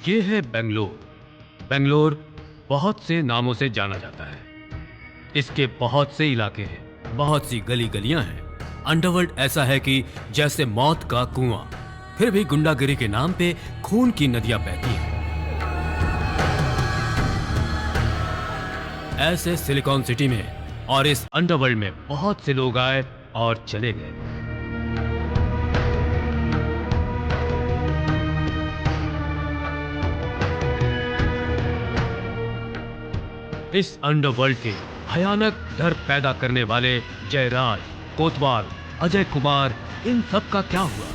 ये है बेंगलोर। बेंगलोर बहुत से नामों से जाना जाता है। इसके बहुत से इलाके हैं, बहुत सी गली गलियां हैं। अंडरवर्ल्ड ऐसा है कि जैसे मौत का कुआं, फिर भी गुंडागिरी के नाम पे खून की नदियां बहती हैं। ऐसे सिलिकॉन सिटी में और इस अंडरवर्ल्ड में बहुत से लोग आए और चले गए। इस अंडरवर्ल्ड के भयानक डर पैदा करने वाले जयराज, कोतवाल, अजय कुमार, इन सब का क्या हुआ?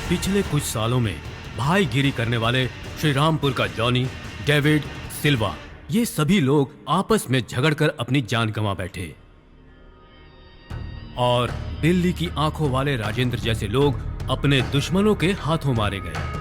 पिछले कुछ सालों में भाईगिरी करने वाले श्री रामपुर का जॉनी, डेविड, सिल्वा, ये सभी लोग आपस में झगड़कर अपनी जान गंवा बैठे। और दिल्ली की आंखों वाले राजेंद्र जैसे लोग अपने दुश्मनों के हाथों मारे गए।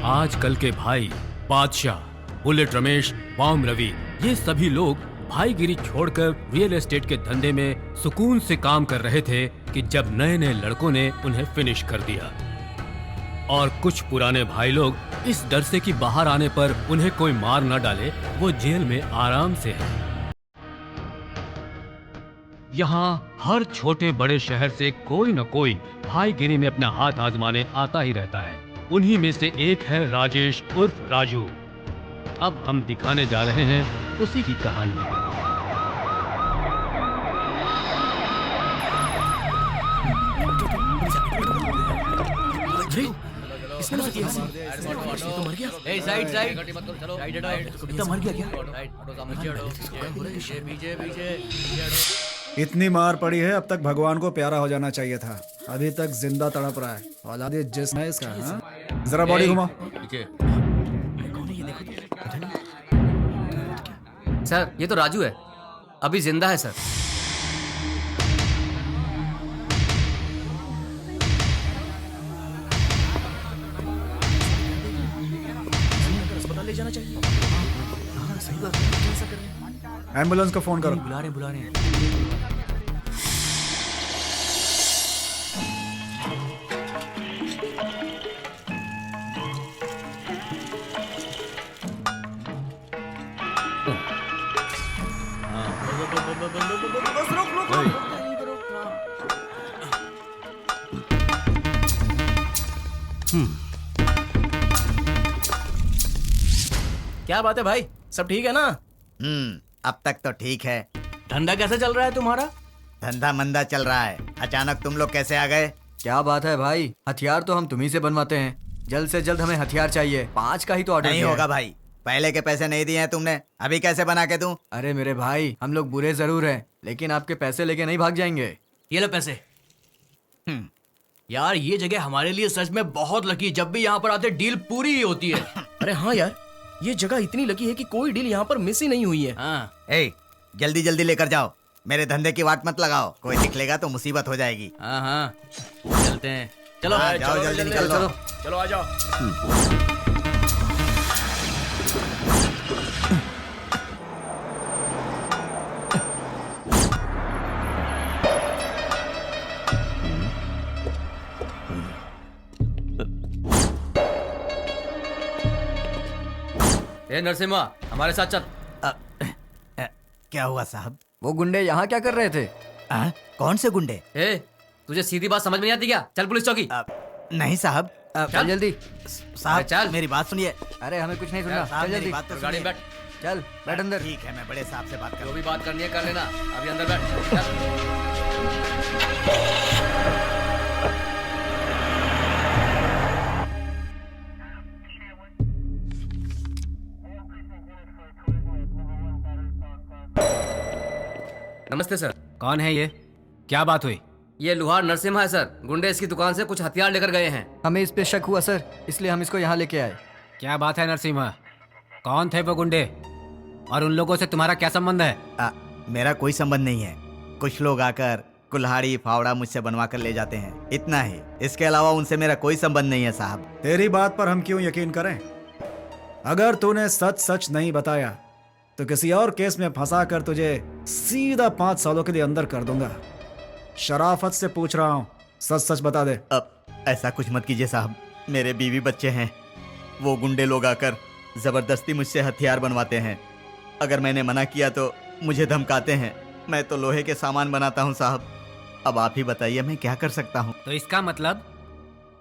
आजकल के भाई बादशाह, बुलेट रमेश, बॉम्ब रवि, ये सभी लोग भाईगिरी छोड़कर रियल एस्टेट के धंधे में सुकून से काम कर रहे थे कि जब नए नए लड़कों ने उन्हें फिनिश कर दिया। और कुछ पुराने भाई लोग इस डर से कि बाहर आने पर उन्हें कोई मार न डाले, वो जेल में आराम से हैं। यहाँ हर छोटे बड़े शहर से कोई न कोई भाईगिरी में अपना हाथ आजमाने आता ही रहता है। उन्हीं में से एक है राजेश उर्फ राजू। अब हम दिखाने जा रहे हैं उसी की कहानी। इतनी मार पड़ी है, अब तक भगवान को प्यारा हो जाना चाहिए था। अभी तक जिंदा तड़प रहा है। औलाद जिस्म है इसका। हाँ? जरा बॉडी घुमा। सर ये तो राजू है, अभी जिंदा है सर। अस्पताल ले जाना चाहिए। हाँ सही बात है, ऐसा कर रहे हैं। एम्बुलेंस को फोन करो। बुला रहे हैं। क्या बात है भाई, सब ठीक है ना? अब तक तो ठीक है। धंधा कैसा चल रहा है तुम्हारा? धंधा मंदा चल रहा है। अचानक तुम लोग कैसे आ गए? क्या बात है भाई, हथियार तो हम तुम्ही से बनवाते हैं। जल्द से जल्द हमें हथियार चाहिए। 5 का ही तो ऑर्डर नहीं होगा भाई, पहले के पैसे नहीं दिए हैं तुमने, अभी कैसे बना के दूं? अरे मेरे भाई, हम लोग बुरे जरूर हैं, लेकिन आपके पैसे लेके नहीं भाग जाएंगे। ये लो पैसे। यार ये जगह हमारे लिए सच में बहुत लकी है। जब भी यहाँ पर आते डील पूरी ही होती है। अरे हाँ यार, ये जगह इतनी लकी है कि कोई डील यहाँ पर मिस ही नहीं हुई है। हाँ। ए, जल्दी जल्दी लेकर जाओ, मेरे धंधे की वाट मत लगाओ। कोई निकलेगा तो मुसीबत हो जाएगी। हाँ चलते हैं। चलो जाओ जल्दी निकल लो। चलो आ जाओ। नरसिम्हा हमारे साथ चल। क्या हुआ साहब? वो गुंडे यहाँ क्या कर रहे थे? कौन से गुंडे? तुझे सीधी बात समझ में नहीं आती क्या? चल पुलिस चौकी। नहीं साहब। चल जल्दी। साहब चल। मेरी बात सुनिए। अरे हमें कुछ नहीं सुनना। साहब चल मेरी जल्दी। बात तो गाड़ी में सुनिए। बैठ। चल बैठ अंदर। ठीक है, मैं बड़े साहब से बात जो करूँ। भी बात करनी है कर लेना, अभी अंदर बैठ। चल। नमस्ते सर। कौन है ये? क्या बात हुई? ये लुहार नरसिम्हा है सर। गुंडे इसकी दुकान से कुछ हथियार लेकर गए हैं। हमें इस पे शक हुआ सर, इसलिए हम इसको यहाँ लेके आए। क्या बात है नरसिम्हा? कौन थे वो गुंडे और उन लोगों से तुम्हारा क्या संबंध है? मेरा कोई संबंध नहीं है। कुछ लोग आकर कुल्हाड़ी फावड़ा मुझसे बनवा कर ले जाते हैं, इतना ही। इसके अलावा उनसे मेरा कोई संबंध नहीं है साहब। तेरी बात पर हम क्यों यकीन करें? अगर तूने सच सच नहीं बताया तो किसी और केस में फंसा कर तुझे सीधा 5 सालों के लिए अंदर कर दूंगा। शराफत से पूछ रहा हूँ, सच सच बता दे। अब ऐसा कुछ मत कीजिए साहब, मेरे बीवी बच्चे हैं। वो गुंडे लोग आकर जबरदस्ती मुझसे हथियार बनवाते हैं। अगर मैंने मना किया तो मुझे धमकाते हैं। मैं तो लोहे के सामान बनाता हूँ साहब। अब आप ही बताइए मैं क्या कर सकता हूँ। तो इसका मतलब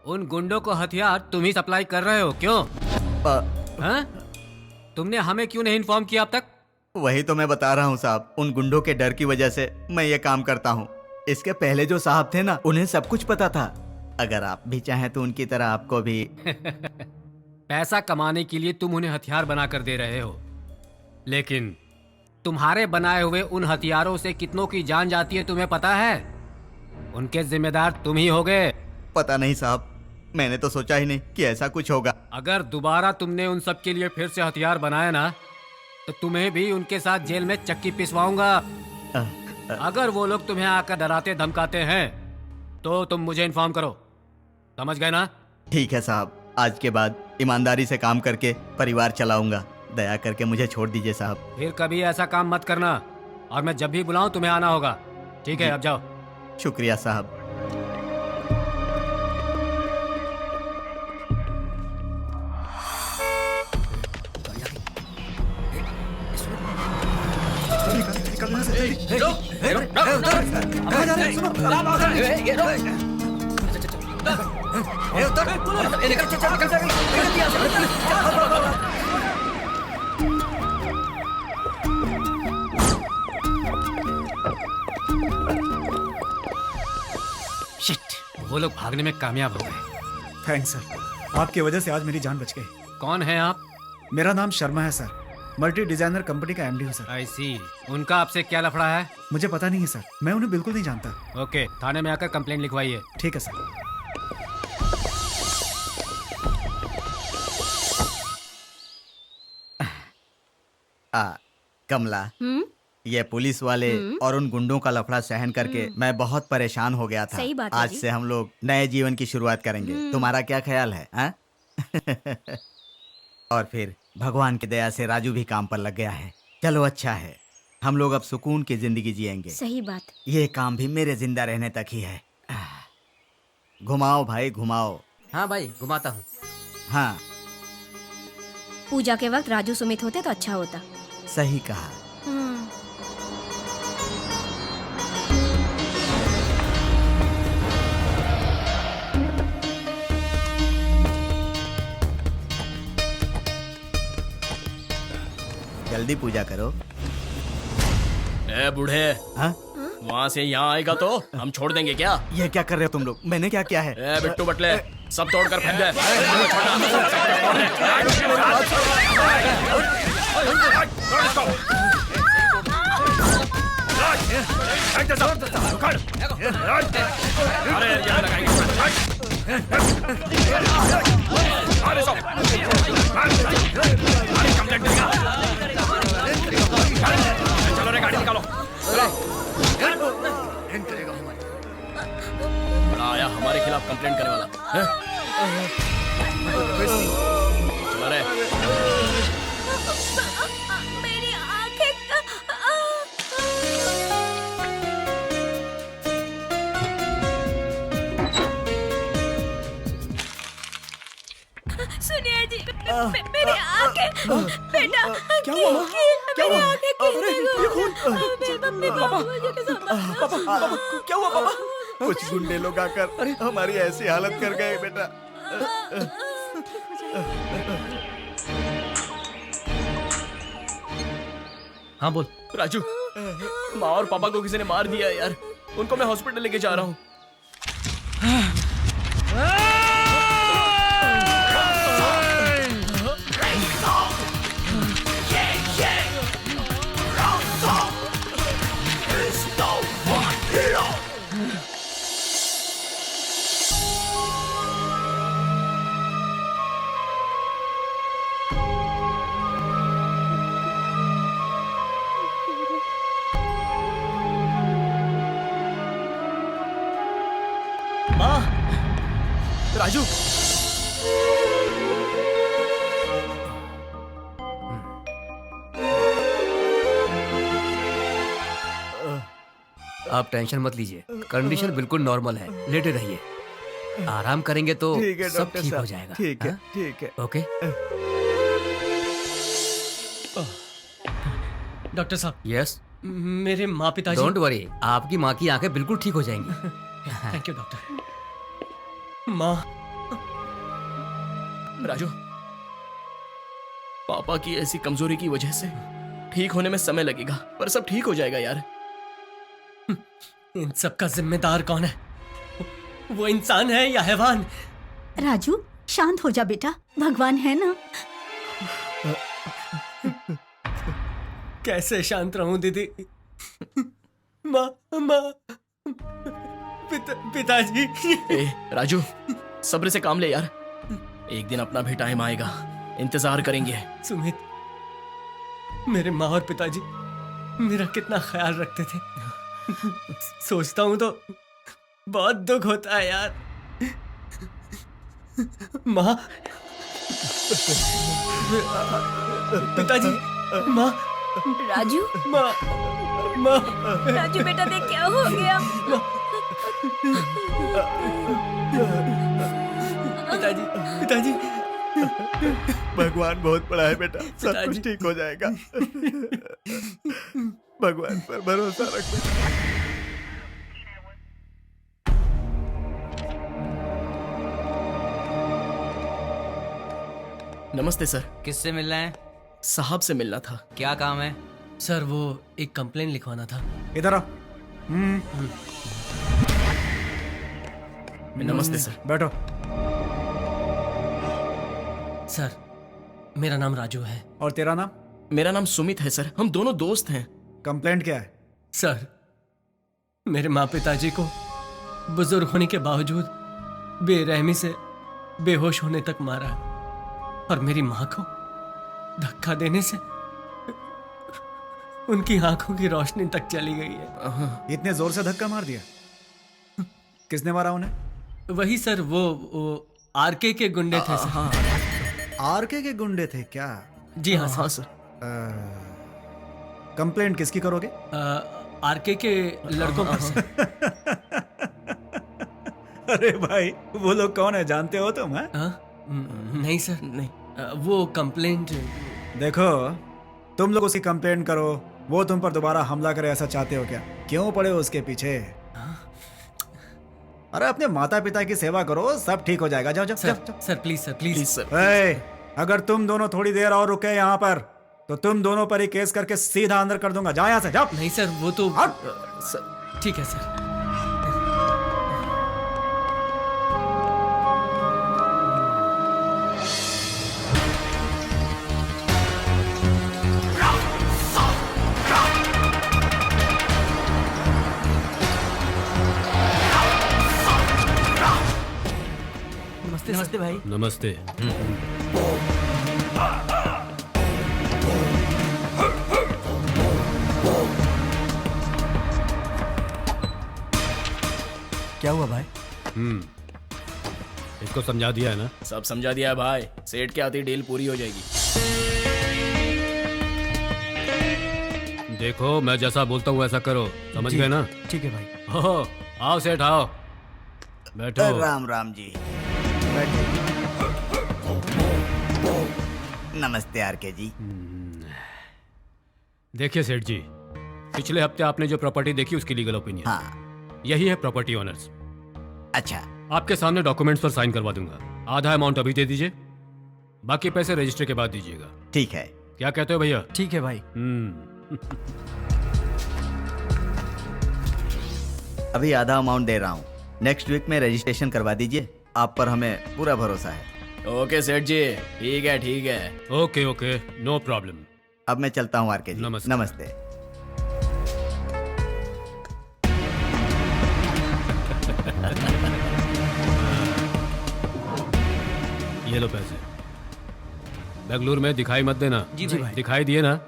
उन गुंडों को हथियार तुम ही सप्लाई कर रहे हो, क्यों? हाँ? तुमने हमें क्यों नहीं इन्फॉर्म किया अब तक? वही तो मैं बता रहा हूँ साहब, उन गुंडों के डर की वजह से मैं ये काम करता हूँ। इसके पहले जो साहब थे ना, उन्हें सब कुछ पता था। अगर आप भी चाहें तो उनकी तरह आपको भी पैसा कमाने के लिए तुम उन्हें हथियार बनाकर दे रहे हो, लेकिन तुम्हारे बनाए हुए उन हथियारों से कितनों की जान जाती है तुम्हें पता है? उनके जिम्मेदार तुम ही होगे। पता नहीं साहब, मैंने तो सोचा ही नहीं कि ऐसा कुछ होगा। अगर दोबारा तुमने उन सब के लिए फिर से हथियार बनाया ना, तो तुम्हें भी उनके साथ जेल में चक्की पिसवाऊंगा। अगर वो लोग तुम्हें आकर डराते धमकाते हैं तो तुम मुझे इन्फॉर्म करो, समझ गए ना? ठीक है साहब, आज के बाद ईमानदारी से काम करके परिवार चलाऊंगा। दया करके मुझे छोड़ दीजिए साहब। फिर कभी ऐसा काम मत करना, और मैं जब भी बुलाऊं तुम्हें आना होगा, ठीक है? अब जाओ। शुक्रिया साहब। वो लोग भागने में कामयाब हो गए। थैंक्स सर, आपकी वजह से आज मेरी जान बच गई। कौन है आप? मेरा नाम शर्मा है सर, मल्टी डिजाइनर कंपनी का एमडी हूँ सर। आई सी। उनका आपसे क्या लफड़ा है? मुझे पता नहीं है सर, मैं उन्हें बिल्कुल नहीं जानता। ओके, थाने में आकर कंप्लेंट लिखवाइए। ठीक है सर। कमला, ये पुलिस वाले और उन गुंडों का लफड़ा सहन करके मैं बहुत परेशान हो गया था। सही बात है आज जी। से हम लोग नए जीवन की शुरुआत करेंगे। तुम्हारा क्या ख्याल है, हाँ? और फिर भगवान की दया से राजू भी काम पर लग गया है। चलो अच्छा है, हम लोग अब सुकून की जिंदगी जिएंगे। सही बात। ये काम भी मेरे जिंदा रहने तक ही है। घुमाओ भाई घुमाओ। हाँ भाई, घुमाता हूँ। हाँ पूजा के वक्त राजू सुमित होते तो अच्छा होता। सही कहा। जल्दी पूजा करो। ए बूढ़े, हाँ? वहाँ से यहाँ आएगा तो हम छोड़ देंगे क्या? ये क्या कर रहे हो तुम लोग? मैंने क्या किया है? ए बिट्टू बटले, सब तोड़कर फेंक दे। अरे यहाँ लगाएंगे। अरे सब कंप्लेंट देगा। चलो रे, गाड़ी निकालो। बड़ा आया हमारे खिलाफ कंप्लेंट करने वाला है? चलो रे। मेरी आंखें। सुनिए जी, मेरी आंखें, बेटा क्या हुआ? क्या हुआ? क्या हुआ पापा? कुछ गुंडे लोग आकर हमारी ऐसी हालत कर गए बेटा। हाँ बोल। राजू, माँ और पापा को किसी ने मार दिया यार। उनको मैं हॉस्पिटल लेके जा रहा हूँ। माँ, राजू। आप टेंशन मत लीजिए, कंडीशन बिल्कुल नॉर्मल है, लेटे रहिए, आराम करेंगे तो ठीक है सब डॉक्टर ठीक हो साहब, जाएगा। ठीक है हाँ? ठीक है। ओके। डॉक्टर साहब, यस, मेरे माँ पिताजी। डोंट वरी, आपकी माँ की आंखें बिल्कुल ठीक हो जाएंगी। Thank you doctor. माँ, राजू, पापा की ऐसी कमजोरी की वजह से ठीक होने में समय लगेगा, पर सब ठीक हो जाएगा यार। इन सब का जिम्मेदार कौन है? वो इंसान है या हैवान? राजू शांत हो जा बेटा, भगवान है ना। कैसे शांत रहूं दीदी? माँ, माँ, पिताजी। राजू, सब्र से काम ले यार, एक दिन अपना भी टाइम आएगा, इंतजार करेंगे। सुमित, मेरे माँ और पिताजी मेरा कितना ख्याल रखते थे। सोचता हूं तो बहुत दुख होता है यार। माँ, पिताजी, माँ, राजू, माँ, माँ, राजू बेटा देख क्या हो गया। पिताजी, पिताजी। भगवान बहुत बड़ा है बेटा, सब पिताजी। कुछ ठीक हो जाएगा। भगवान पर भरोसा रख बेटा। नमस्ते सर। किससे मिलना है? साहब से मिलना था। क्या काम है? सर वो एक कंप्लेन लिखवाना था। इधर आओ। नमस्ते सर। बैठो। सर, मेरा नाम राजू है। और तेरा नाम? मेरा नाम सुमित है सर, हम दोनों दोस्त हैं। कंप्लेंट क्या है? सर, मेरे माँ पिताजी को बुजुर्ग होने के बावजूद बेरहमी से बेहोश होने तक मारा, और मेरी माँ को धक्का देने से उनकी आंखों की रोशनी तक चली गई है। इतने जोर से धक्का मार दिया? किसने मारा उन्हें? वही सर, वो आरके के गुंडे थे सर। आरके के गुंडे थे क्या? जी हाँ हाँ सर। कंप्लेंट किसकी करोगे? आरके के लड़कों पर सर। अरे भाई, वो लोग कौन है, जानते हो तुम? हैं? नहीं सर, नहीं। वो कंप्लेंट। देखो, तुम लोग उसकी कंप्लेंट करो, वो तुम पर दोबारा हमला करे, ऐसा चाहते हो क्या? क्यों पड़े हो उसके पीछे? अरे अपने माता पिता की सेवा करो, सब ठीक हो जाएगा। जाओ जाओ सर, जाओ, जाओ। Sir please sir, please sir. ए, अगर तुम दोनों थोड़ी देर और रुके यहाँ पर तो तुम दोनों पर ही केस करके सीधा अंदर कर दूंगा। जाओ यहाँ से, जाओ। नहीं सर, वो तो हट। सर, ठीक है सर। नमस्ते भाई। नमस्ते। क्या हुआ भाई? इसको समझा दिया है ना? सब समझा दिया है भाई, सेठ के आते डील पूरी हो जाएगी। देखो, मैं जैसा बोलता हूँ वैसा करो, समझ गए ना? ठीक है भाई। ओह, आओ सेठ आओ, बैठो। राम राम जी। बैठो। नमस्ते आरके जी। देखिए सेठ जी, पिछले हफ्ते आपने जो प्रॉपर्टी देखी उसकी लीगल ओपिनियन, हाँ। यही है प्रॉपर्टी ओनर्स। अच्छा, आपके सामने डॉक्यूमेंट्स पर साइन करवा दूंगा। आधा अमाउंट अभी दे दीजिए, बाकी पैसे रजिस्टर के बाद दीजिएगा। ठीक है। क्या कहते हो भैया? ठीक है भाई। अभी आधा अमाउंट दे रहा हूँ, नेक्स्ट वीक में रजिस्ट्रेशन करवा दीजिए। आप पर हमें पूरा भरोसा है। ओके सेठ जी, ठीक है ठीक है। Okay okay, no problem. अब मैं चलता हूँ आरके जी। नमस्ते। नमस्ते। ये लो पैसे। बेंगलुरु में दिखाई मत देना। जी भाई। दिखाई दिए ना,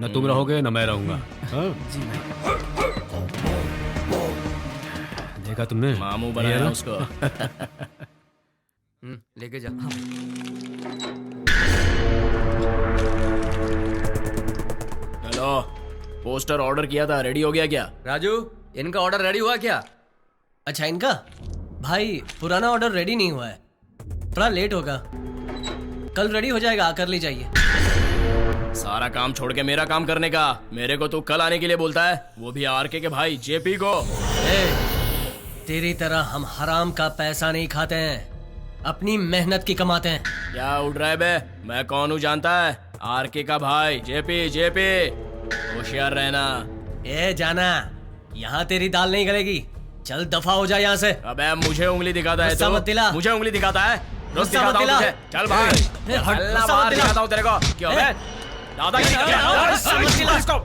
न तुम रहोगे न मैं रहूंगा। हाँ? जी भाई। देखा तुमने? मामू ये बनाया ना? उसको। लेके जा। हाँ। हेलो, पोस्टर ऑर्डर किया था, रेडी हो गया क्या? राजू, इनका ऑर्डर रेडी हुआ क्या? अच्छा इनका भाई पुराना ऑर्डर रेडी नहीं हुआ है, थोड़ा लेट होगा, कल रेडी हो जाएगा, आकर ले जाइए। सारा काम छोड़ के मेरा काम करने का मेरे को तू कल आने के लिए बोलता है, वो भी आरके के भाई जेपी को। तेरी तरह हम हराम का पैसा नहीं खाते हैं, अपनी मेहनत की कमाते हैं। क्या उड़ रहा है बे? मैं कौन हूँ जानता है? आरके का भाई जेपी। जेपी होशियार रहना। ए जाना, यहाँ तेरी दाल नहीं गलेगी, चल दफा हो जा यहाँ से। अबे मुझे उंगली दिखाता है गुस्सा मत दिला। मुझे उंगली दिखाता है, रोज गुस्सा मत दिखाता हूँ दिला। तुझे। चल भाग, अल्लाह बाहर दिखाता हूँ तेरे को। क्यों बे? दादागिरी कर रहा है? गुस्सा मत दिला। इसको।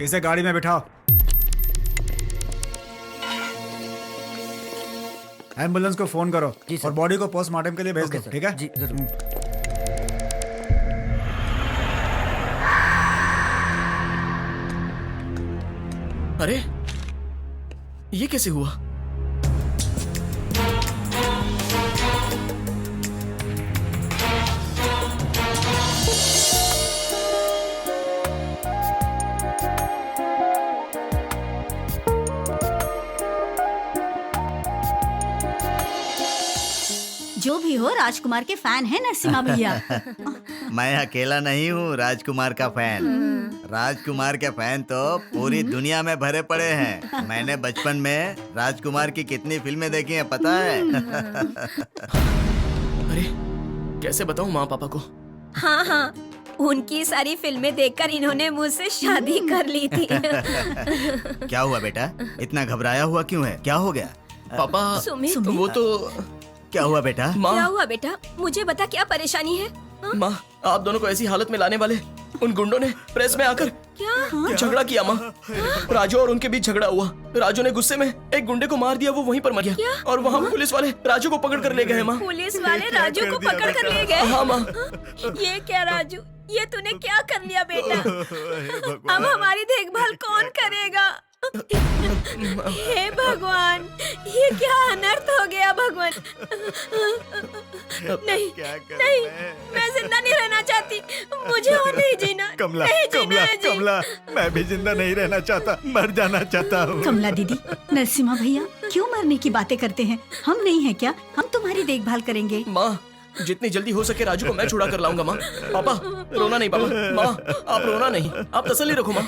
इसे गाड़ी में बिठाओ, एम्बुलेंस को फोन करो और बॉडी को पोस्टमार्टम के लिए भेज दो, ठीक है? जी जरूर। अरे ये कैसे हुआ? जो भी हो, राजकुमार के फैन है नरसिम्हा भैया। मैं अकेला नहीं हूँ राजकुमार का फैन। राजकुमार के फैन तो पूरी दुनिया में भरे पड़े हैं। मैंने बचपन में राजकुमार की कितनी फिल्में देखी हैं पता है? अरे कैसे बताऊं माँ पापा को? हाँ हाँ, उनकी सारी फिल्में देखकर इन्होंने मुझसे शादी कर ली थी। क्या हुआ बेटा, इतना घबराया हुआ क्यों है? क्या हो गया? पापा सुमित, वो तो क्या हुआ बेटा? क्या माँ हुआ बेटा? मुझे बता, क्या परेशानी है? माँ आप दोनों को ऐसी हालत में लाने वाले उन गुंडों ने प्रेस में आकर क्या? झगड़ा किया माँ। राजू और उनके बीच झगड़ा हुआ, राजू ने गुस्से में एक गुंडे को मार दिया, वो वहीं पर मर गया। और वहाँ पुलिस वाले राजू को पकड़ कर ले गए माँ। पुलिस वाले राजू को पकड़ कर ले गए? हाँ माँ। ये क्या राजू, ये तूने क्या कर लिया बेटा? अब हमारी देखभाल कौन करेगा? हे भगवान, ये क्या अनर्थ हो गया भगवान। नहीं नहीं, मैं जिंदा नहीं रहना चाहती, मुझे और नहीं जीना। कमला, नहीं जीना कमला, है जी। कमला, मैं भी जिंदा नहीं रहना चाहता, मर जाना चाहता हूँ। कमला दीदी, नरसिम्हा भैया क्यों मरने की बातें करते हैं? हम नहीं है क्या? हम तुम्हारी देखभाल करेंगे। माँ जितनी जल्दी हो सके राजू को मैं छुड़ा कर लाऊंगा माँ। पापा रोना नहीं, पापा माँ आप रोना नहीं, आप तसल्ली रखो माँ।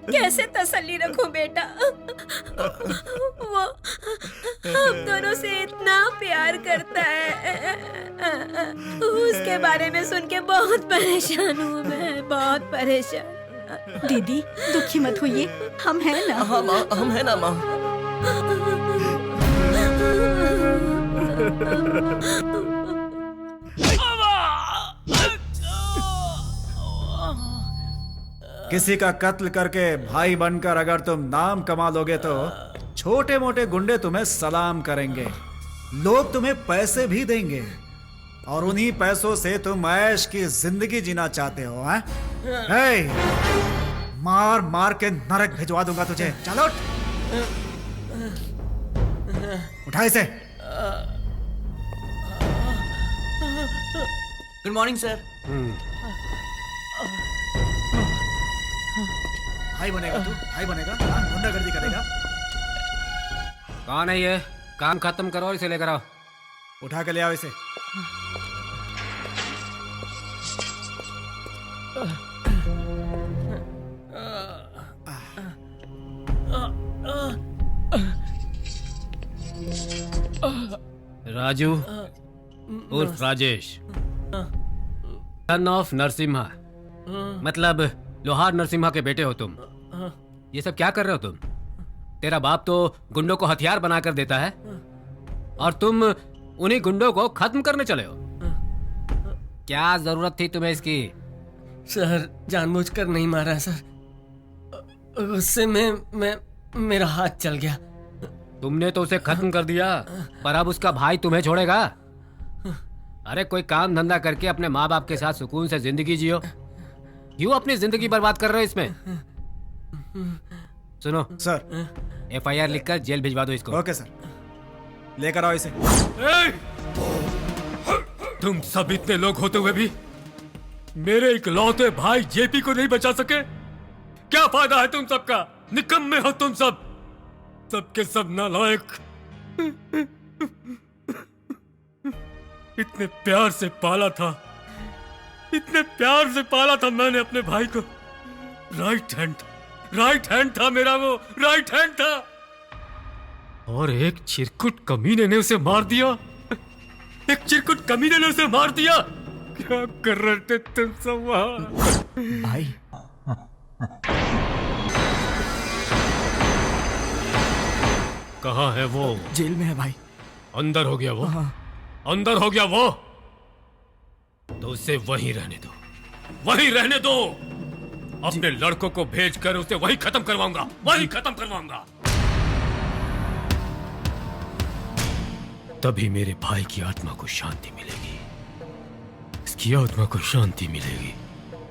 कैसे तसल्ली रखूं बेटा? वो हम दोनों से इतना प्यार करता है, उसके बारे में सुन के बहुत परेशान हूँ मैं, बहुत परेशान। दीदी दुखी मत होइए, हम हैं ना? हाँ माँ हम हैं ना माँ। किसी का कत्ल करके भाई बनकर अगर तुम नाम कमा लोगे तो छोटे मोटे गुंडे तुम्हें सलाम करेंगे, लोग तुम्हें पैसे भी देंगे और उन्हीं पैसों से तुम ऐश की जिंदगी जीना चाहते हो, हैं? हे, मार मार के नरक भिजवा दूंगा तुझे। चलो उठा इसे। Good morning sir. भाई बनेगा तू? भाई बनेगा? हाँ, गुंडागर्दी करेगा? कौन है ये? काम खत्म करो और इसे लेकर आओ। उठा के ले आओ इसे। राजू उर्फ राजेश, सन ऑफ नरसिम्हा, मतलब लोहार नरसिम्हा के बेटे हो तुम। ये सब क्या कर रहे हो तुम? तेरा बाप तो गुंडों को हथियार बनाकर देता है और तुम उन्हीं गुंडों को खत्म करने चले हो। क्या जरूरत थी तुम्हें इसकी? सर जानबूझकर नहीं मारा सर, गुस्से में मेरा हाथ चल गया। तुमने तो उसे खत्म कर दिया, पर अब उसका भाई तुम्हें छोड़ेगा? अरे कोई काम धंधा करके अपने माँ बाप के साथ सुकून से जिंदगी जियो, क्यों अपनी जिंदगी बर्बाद कर रहे हो इसमें? सुनो सर। FIR लिखकर जेल भिजवा दो इसको। ओके सर, लेकर आओ इसे। तुम सब इतने लोग होते हुए भी मेरे इकलौते भाई JP को नहीं बचा सके? क्या फायदा है तुम सबका? निकम्मे हो तुम सब, सबके सब नालायक। इतने प्यार से पाला था, इतने प्यार से पाला था मैंने अपने भाई को। राइट हैंड था मेरा, वो राइट हैंड था, और एक चिरकुट कमीने ने उसे मार दिया। एक चिरकुट कमीने ने उसे मार दिया। क्या कर रहे थे तुम सब वहां? भाई कहाँ है वो? जेल में है भाई। अंदर हो गया वो? अंदर हो गया वो? तो उसे वहीं रहने दो, वहीं रहने दो। अपने लड़कों को भेजकर उसे वहीं खत्म करवाऊंगा, वहीं खत्म करवाऊंगा। तभी मेरे भाई की आत्मा को शांति मिलेगी, इसकी आत्मा को शांति मिलेगी।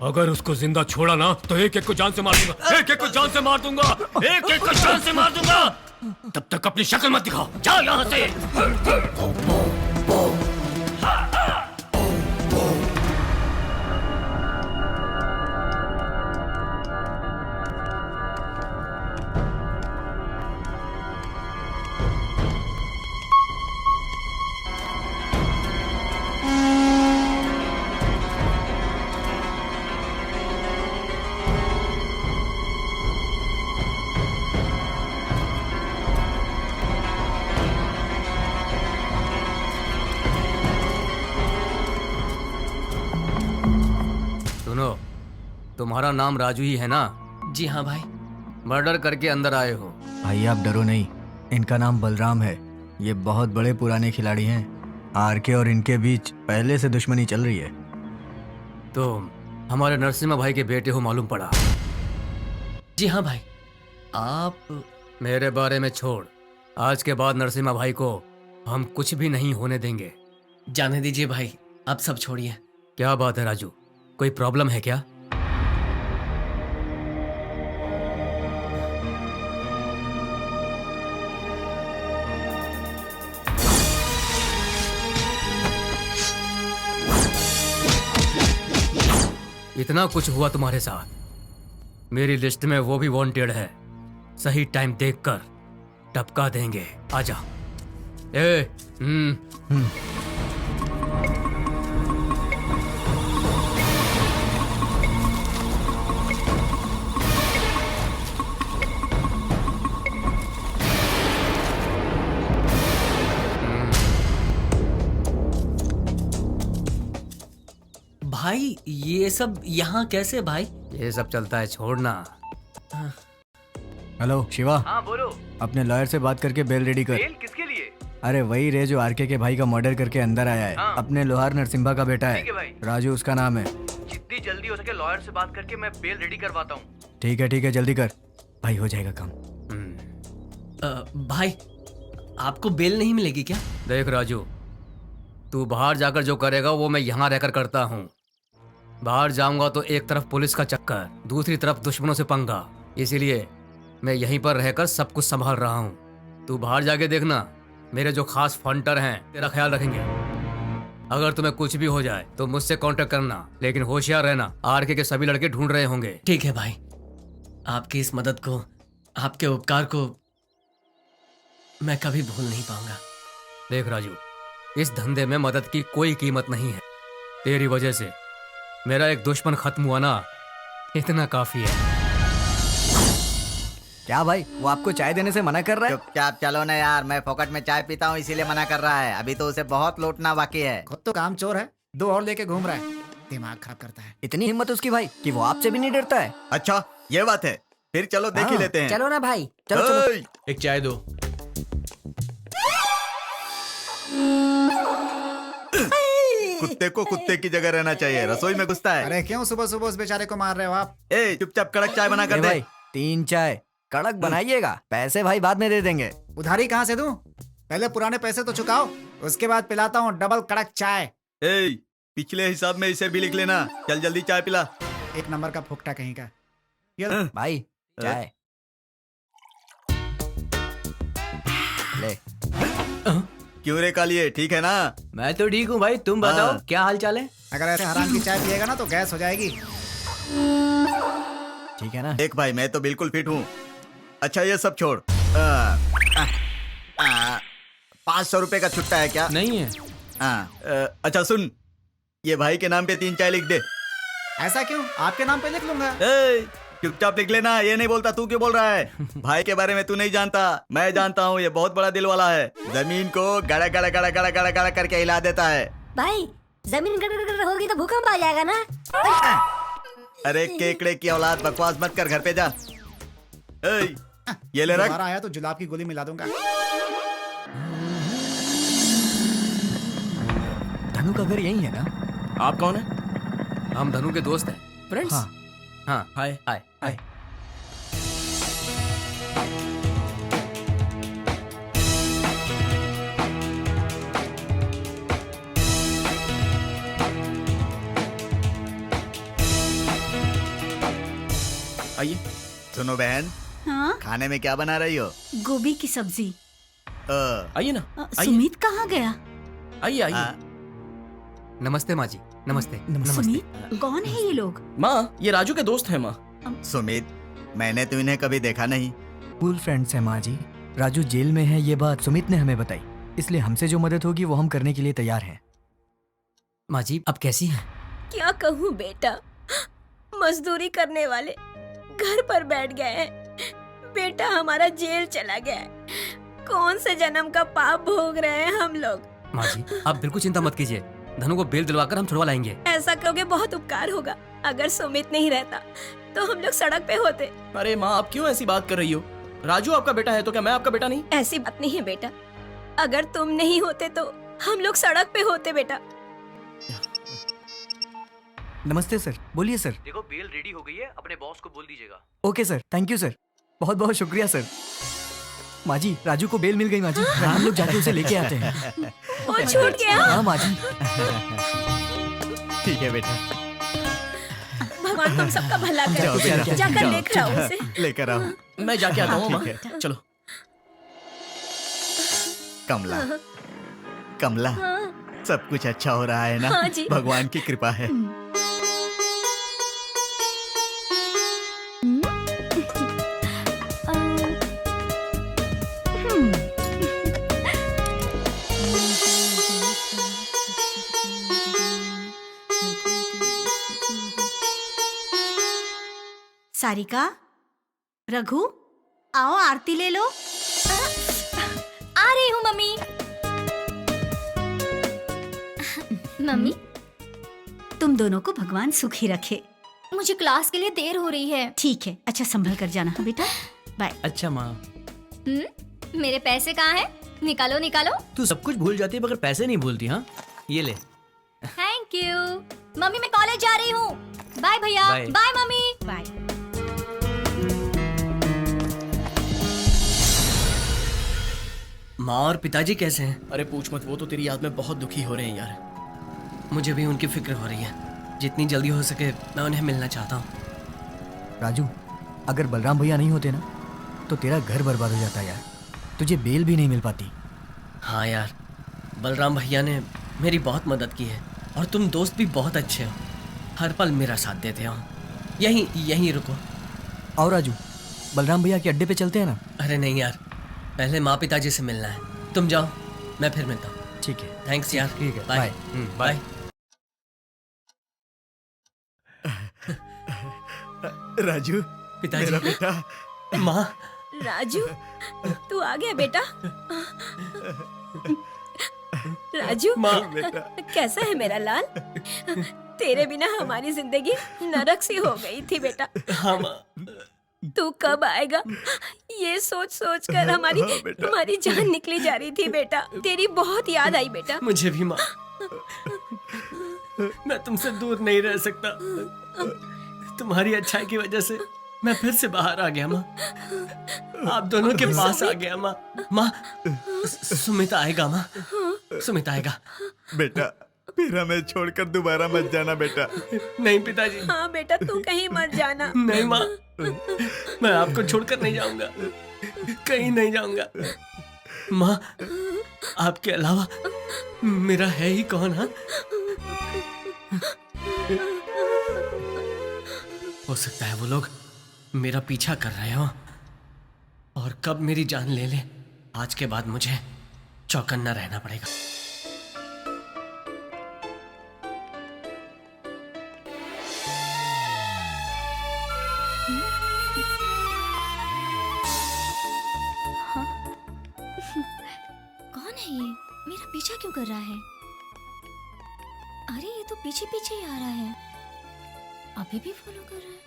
अगर उसको जिंदा छोड़ा ना तो एक एक को जान से मार दूंगा, एक एक को जान से मार दूंगा, एक एक को जान से मार दूंगा। तब तक अपनी शक्ल मत दिखाओ, जाओ यहां से। तुम्हारा नाम राजू ही है ना? जी हाँ भाई। मर्डर करके अंदर आए हो। भाई आप डरो नहीं, इनका नाम बलराम है। ये बहुत बड़े पुराने खिलाड़ी हैं। RK और इनके बीच पहले से दुश्मनी चल रही है। तो हमारे नरसिम्हा भाई के बेटे हो मालूम पड़ा? जी हाँ भाई। आप मेरे बारे में छोड़, आज के बाद नरसिम्हा भाई को हम कुछ भी नहीं होने देंगे। जाने दीजिए भाई, आप सब छोड़िए। क्या बात है राजू, कोई प्रॉब्लम है क्या? इतना कुछ हुआ तुम्हारे साथ, मेरी लिस्ट में वो भी वांटेड है। सही टाइम देखकर टपका देंगे। आजा। भाई ये सब यहाँ कैसे भाई? ये सब चलता है, छोड़ना। हेलो शिवा। हाँ बोलो। अपने लॉयर से बात करके बेल रेडी कर। बेल किसके लिए? अरे वही रे जो RK के भाई का मर्डर करके अंदर आया है। हाँ। अपने लोहार नरसिम्हा का बेटा ठीक है भाई। है, राजू उसका नाम है। जितनी जल्दी हो सके लॉयर से बात करके मैं बेल रेडी करवाता हूँ। ठीक है जल्दी कर भाई, हो जाएगा काम। भाई आपको बेल नहीं मिलेगी क्या? देख राजू, तू बाहर जाकर जो करेगा वो मैं यहाँ रहकर करता हूँ। बाहर जाऊंगा तो एक तरफ पुलिस का चक्कर, दूसरी तरफ दुश्मनों से पंगा, इसीलिए मैं यहीं पर रहकर सब कुछ संभाल रहा हूँ। तू बाहर जाके देखना, मेरे जो खास फंटर हैं तेरा ख्याल रखेंगे। अगर तुम्हें कुछ भी हो जाए तो मुझसे कांटेक्ट करना, लेकिन होशियार रहना, RK के सभी लड़के ढूंढ रहे होंगे। ठीक है भाई, आपकी इस मदद को, आपके उपकार को मैं कभी भूल नहीं पाऊंगा। देख राजू, इस धंधे में मदद की कोई कीमत नहीं है। तेरी वजह से मेरा एक दुश्मन खत्म हुआ ना, इतना काफी है। क्या भाई, वो आपको चाय देने से मना कर रहा है? चुपचाप चलो ना यार, मैं फोकट में चाय पीता हूँ इसीलिए मना कर रहा है। अभी तो उसे बहुत लूटना बाकी है। खुद तो काम चोर है, 2 और लेके घूम रहा है, दिमाग खराब करता है। इतनी हिम्मत उसकी भाई कि वो आपसे भी नहीं डरता है। अच्छा ये बात है, फिर चलो देख ही लेते हैं। चलो ना भाई, चलो चलो। ओए, एक चाय दो। कुत्ते को कुत्ते की जगह रहना चाहिए, रसोई में घुसता है। अरे क्यों सुबह सुबह उस बेचारे को मार रहे हो आप? ए चुपचाप कड़क चाय बना कर दे। भाई 3 चाय कड़क बनाइएगा, पैसे भाई बाद में दे देंगे। उधारी कहाँ से दूं? पहले पुराने पैसे तो चुकाओ, उसके बाद पिलाता हूँ डबल कड़क चाय। ए पिछले हिसाब में इसे भी लिख लेना। चल जल्दी चाय पिला। 1 नंबर का फुकटा कहीं का। ये लो। भाई चाय ले। क्यों रे कालिए, ठीक है ना? मैं तो ठीक हूँ भाई, तुम बताओ हाँ। क्या हाल चाल है? अगर ऐसे हराम की चाय पिएगा ना तो गैस हो जाएगी। ठीक है ना? देख भाई मैं तो बिल्कुल फिट हूँ। अच्छा ये सब छोड़। 500 रुपए का छुट्टा है क्या? नहीं है। अच्छा सुन, ये भाई के नाम पे 3 चाय लिख दे। ऐसा क्यों? आपके नाम पे लिख लूंगा। ए, चुपचाप लिख लेना। ये नहीं बोलता, तू क्यों बोल रहा है? भाई के बारे में तू नहीं जानता, मैं जानता हूँ। ये बहुत बड़ा दिल वाला है, जमीन को गड़ा गड़ा गड़ा गड़ा गड़ा गड़ा करके हिला देता है। भाई जमीन गड़गड़ होगी तो भूकंप आ जाएगा ना। अरे केकड़े की औलाद, बकवास मत कर, घर पे जा। ए, ये ले रख। दोबारा आया तो जुलाब की गोली मिला दूंगा। धनु का घर यही है ना? आप कौन है? हम धनु के दोस्त हैं। फ्रेंड्स? हाँ। हाँ। हाय। हाय। हाय। आइए। सुनो बहन, हाँ? खाने में क्या बना रही हो? गोभी की सब्जी। अ, आइए ना। आइए सुमित कहाँ गया? आइए आइए। आ, नमस्ते माँ जी। नमस्ते। सुमित कौन है ये लोग? माँ ये राजू के दोस्त हैं माँ। सुमित, मैंने तो इन्हें कभी देखा नहीं। स्कूल फ्रेंड्स है माँ जी। राजू जेल में है, ये बात सुमित ने हमें बताई, इसलिए हमसे जो मदद होगी वो हम करने के लिए तैयार हैं। माँ जी अब कैसी हैं? क्या कहूँ बेटा, मजदूरी करने वाले घर पर बैठ गए हैं। बेटा हमारा जेल चला गया है। कौन से जन्म का पाप भोग रहे हैं हम लोग। माँ जी आप बिल्कुल चिंता मत कीजिए, धनु को बेल दिलवाकर हम छुड़वा लाएंगे। ऐसा करोगे बहुत उपकार होगा। अगर सुमित नहीं रहता तो हम लोग सड़क पे होते। अरे माँ आप क्यों ऐसी बात कर रही हो? राजू आपका बेटा है तो क्या मैं आपका बेटा नहीं? ऐसी बात नहीं है बेटा, अगर तुम नहीं होते तो हम लोग सड़क पे होते बेटा। नमस्ते सर, बोलिए सर। देखो बेल रेडी हो गई है, अपने बॉस को बोल दीजिएगा। Okay sir, thank you sir, बहुत बहुत शुक्रिया सर। माँ जी राजू को बेल मिल गई माँ जी, हम लोग जाके उसे लेके आते हैं। वो छूट गया। हाँ माँ जी। ठीक है बेटा, भगवान तुम सबका भला जाओ करे। बेटा, जाकर जाओ। लेकर आओ उसे। लेकर आओ। मैं जाके आता हूँ माँ। ठीक है। चलो। कमला, कमला, हाँ। सब कुछ अच्छा हो रहा है ना? हाँ जी। भगवान की कृपा है। सारिका, रघु, आओ आरती ले लो। आ रही हूँ मम्मी। मम्मी, तुम दोनों को भगवान सुखी रखे। मुझे क्लास के लिए देर हो रही है। ठीक है, अच्छा संभल कर जाना बेटा। बाय। अच्छा माँ। मेरे पैसे कहाँ हैं? निकालो निकालो। तू सब कुछ भूल जाती है मगर पैसे नहीं भूलती। हाँ ये ले। थैंक यू मम्मी, मैं कॉलेज जा रही हूँ। बाय भैया। बाय। Bye mummy. बाय। माँ और पिताजी कैसे हैं? अरे पूछ मत, वो तो तेरी याद में बहुत दुखी हो रहे हैं यार। मुझे भी उनकी फिक्र हो रही है। जितनी जल्दी हो सके मैं उन्हें मिलना चाहता हूँ। राजू, अगर बलराम भैया नहीं होते ना तो तेरा घर बर्बाद हो जाता यार, तुझे बेल भी नहीं मिल पाती। हाँ यार, बलराम भैया ने मेरी बहुत मदद की है और तुम दोस्त भी बहुत अच्छे हो, हर पल मेरा साथ देते हो। यहीं रुको। और राजू, बलराम भैया के अड्डे पे चलते हैं ना? अरे नहीं यार, पहले माँ पिताजी से मिलना है। तुम जाओ, मैं फिर मिलता हूँ। ठीक है। थैंक्स यार। ठीक है, बाय। बाय। राजू, पिताजी। मेरा बेटा। माँ। राजू, तू आ गया बेटा। राजू, माँ। कैसा है मेरा लाल? तेरे बिना हमारी जिंदगी नरक सी हो गई थी बेटा। हाँ माँ, तू कब आएगा? ये सोच सोच कर हमारी हमारी जान निकली जा रही थी बेटा। तेरी बहुत याद आई बेटा। मुझे भी माँ। मैं तुमसे दूर नहीं रह सकता। तुम्हारी अच्छाई की वजह से मैं फिर से बाहर आ गया माँ। आप दोनों के पास आ गया माँ। माँ, सुमित आएगा माँ। सुमित आएगा। बेटा फिर हमें छोड़कर दोबारा मत जाना बेटा। नहीं पिताजी। हाँ बेटा, तू कहीं मत जाना। नहीं माँ, मैं आपको छोड़कर नहीं जाऊंगा, कहीं नहीं जाऊंगा। माँ, आपके अलावा मेरा है ही कौन? हाँ, हो सकता है वो लोग मेरा पीछा कर रहे हो और कब मेरी जान ले ले। आज के बाद मुझे चौकन्ना रहना पड़ेगा। कौन है ये? मेरा पीछा क्यों कर रहा है? अरे ये तो पीछे पीछे ही आ रहा है। अभी भी फॉलो कर रहा है।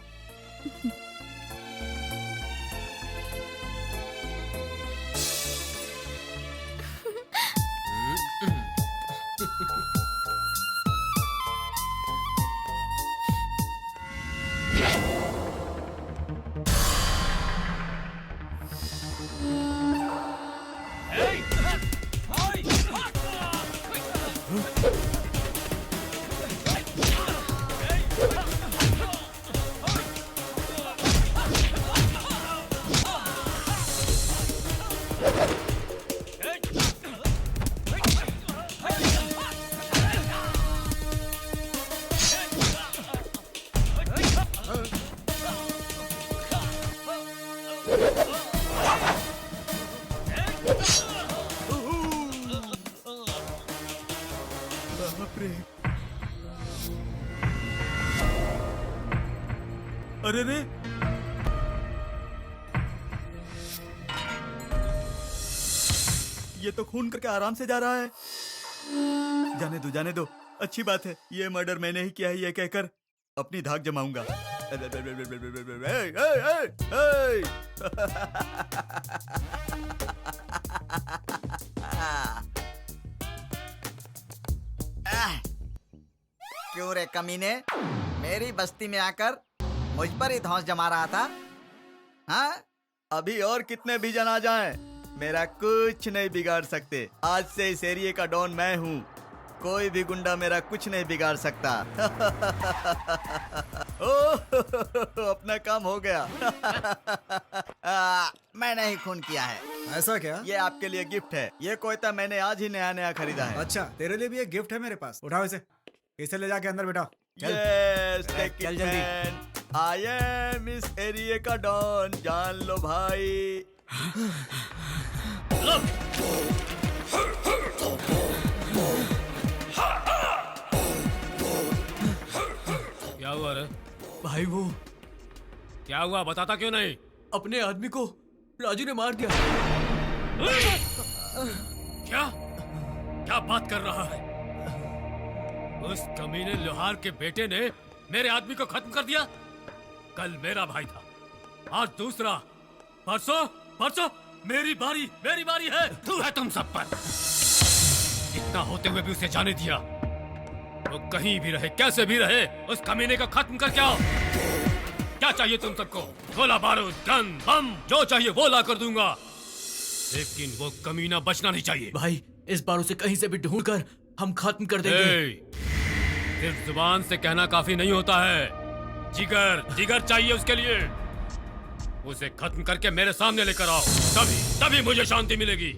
अरे रे, ये तो खून करके आराम से जा रहा है। जाने दो, अच्छी बात है। ये मर्डर मैंने ही किया है ये कहकर अपनी धाक जमाऊंगा। क्यों रे कमीने, मेरी बस्ती में आकर मुझ पर ही धौंस जमा रहा था? हाँ, अभी और कितने भी जन आ जाएं, मेरा कुछ नहीं बिगाड़ सकते। आज से इस एरिया का डॉन मैं हूँ। कोई भी गुंडा मेरा कुछ नहीं बिगाड़ सकता। अपना काम हो गया। मैंने ही खून किया है। ऐसा क्या? ये आपके लिए गिफ्ट है। ये कोयता मैंने आज ही नया खरीदा है। अच्छा, तेरे लिए भी एक गिफ्ट है मेरे पास। उठाओ इसे, इसे ले जाके अंदर बैठाओ। Yes, take it, man. I am इस एरिया का डॉन, जान लो भाई। क्या हुआ रे? भाई वो क्या हुआ बताता क्यों नहीं? अपने आदमी को राजू ने मार दिया। क्या क्या बात कर रहा है? उस कमीने लोहार के बेटे ने मेरे आदमी को खत्म कर दिया। कल मेरा भाई था, आज दूसरा, परसों मेरी बारी है। तू है तुम सब पर। इतना होते हुए भी उसे जाने दिया। वो कहीं भी रहे, कैसे भी रहे, उस कमीने को खत्म करके आओ। क्या चाहिए तुम सबको? गोला बारूद, गन, बम, जो चाहिए वो ला कर दूंगा, लेकिन वो कमीना बचना नहीं चाहिए। भाई, इस बार उसे कहीं से भी ढूंढकर हम खत्म कर देंगे। सिर्फ जुबान से कहना काफी नहीं होता है। जिगर चाहिए उसके लिए। उसे खत्म करके मेरे सामने लेकर आओ, तभी मुझे शांति मिलेगी।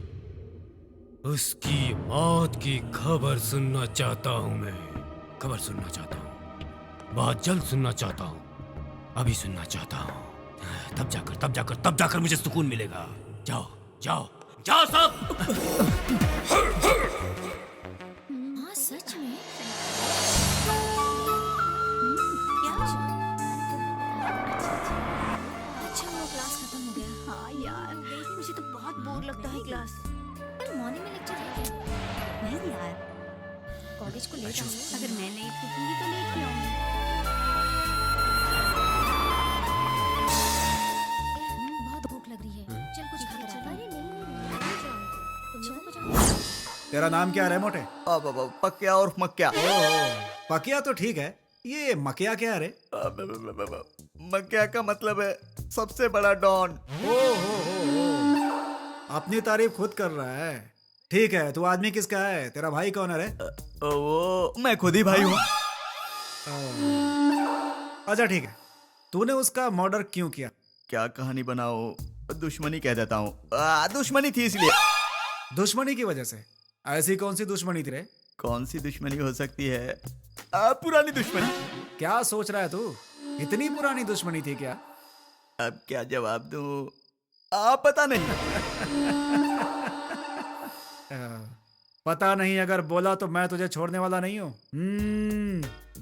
उसकी मौत की खबर सुनना चाहता हूं मैं। खबर सुनना चाहता हूं, बहुत जल्द सुनना चाहता हूं, अभी सुनना चाहता हूं। तब जाकर मुझे सुकून मिलेगा। जाओ सब। हाँ सच में? क्या? अच्छा वो क्लास खत्म हो गया। हाँ यार, मुझे तो बहुत बोर लगता है क्लास। कल मॉर्निंग में लेक्चर है क्या? नहीं यार, कॉलेज को लेट आऊंगी। अगर मैं लेट उठूंगी तो लेट ही आऊंगी। तेरा नाम क्या है मोटे? पक्या और मक्या। पकिया तो ठीक है, ये मकिया क्या है रे? मक्या का मतलब है सबसे बड़ा डॉन। अपनी तारीफ खुद कर रहा है। ठीक है, तू आदमी किसका है? तेरा भाई कौन है रे? वो मैं खुद ही भाई हूँ। अच्छा ठीक है, तूने उसका मर्डर क्यों किया? क्या कहानी बनाओ, दुश्मनी कह देता हूँ। दुश्मनी थी इसलिए। दुश्मनी की वजह से? ऐसी कौन सी दुश्मनी थी रे? कौन सी दुश्मनी हो सकती है? पुरानी दुश्मनी। क्या सोच रहा है तू? इतनी पुरानी दुश्मनी थी क्या? अब क्या जवाब दूं? पता नहीं। पता नहीं अगर बोला तो मैं तुझे छोड़ने वाला नहीं हूँ।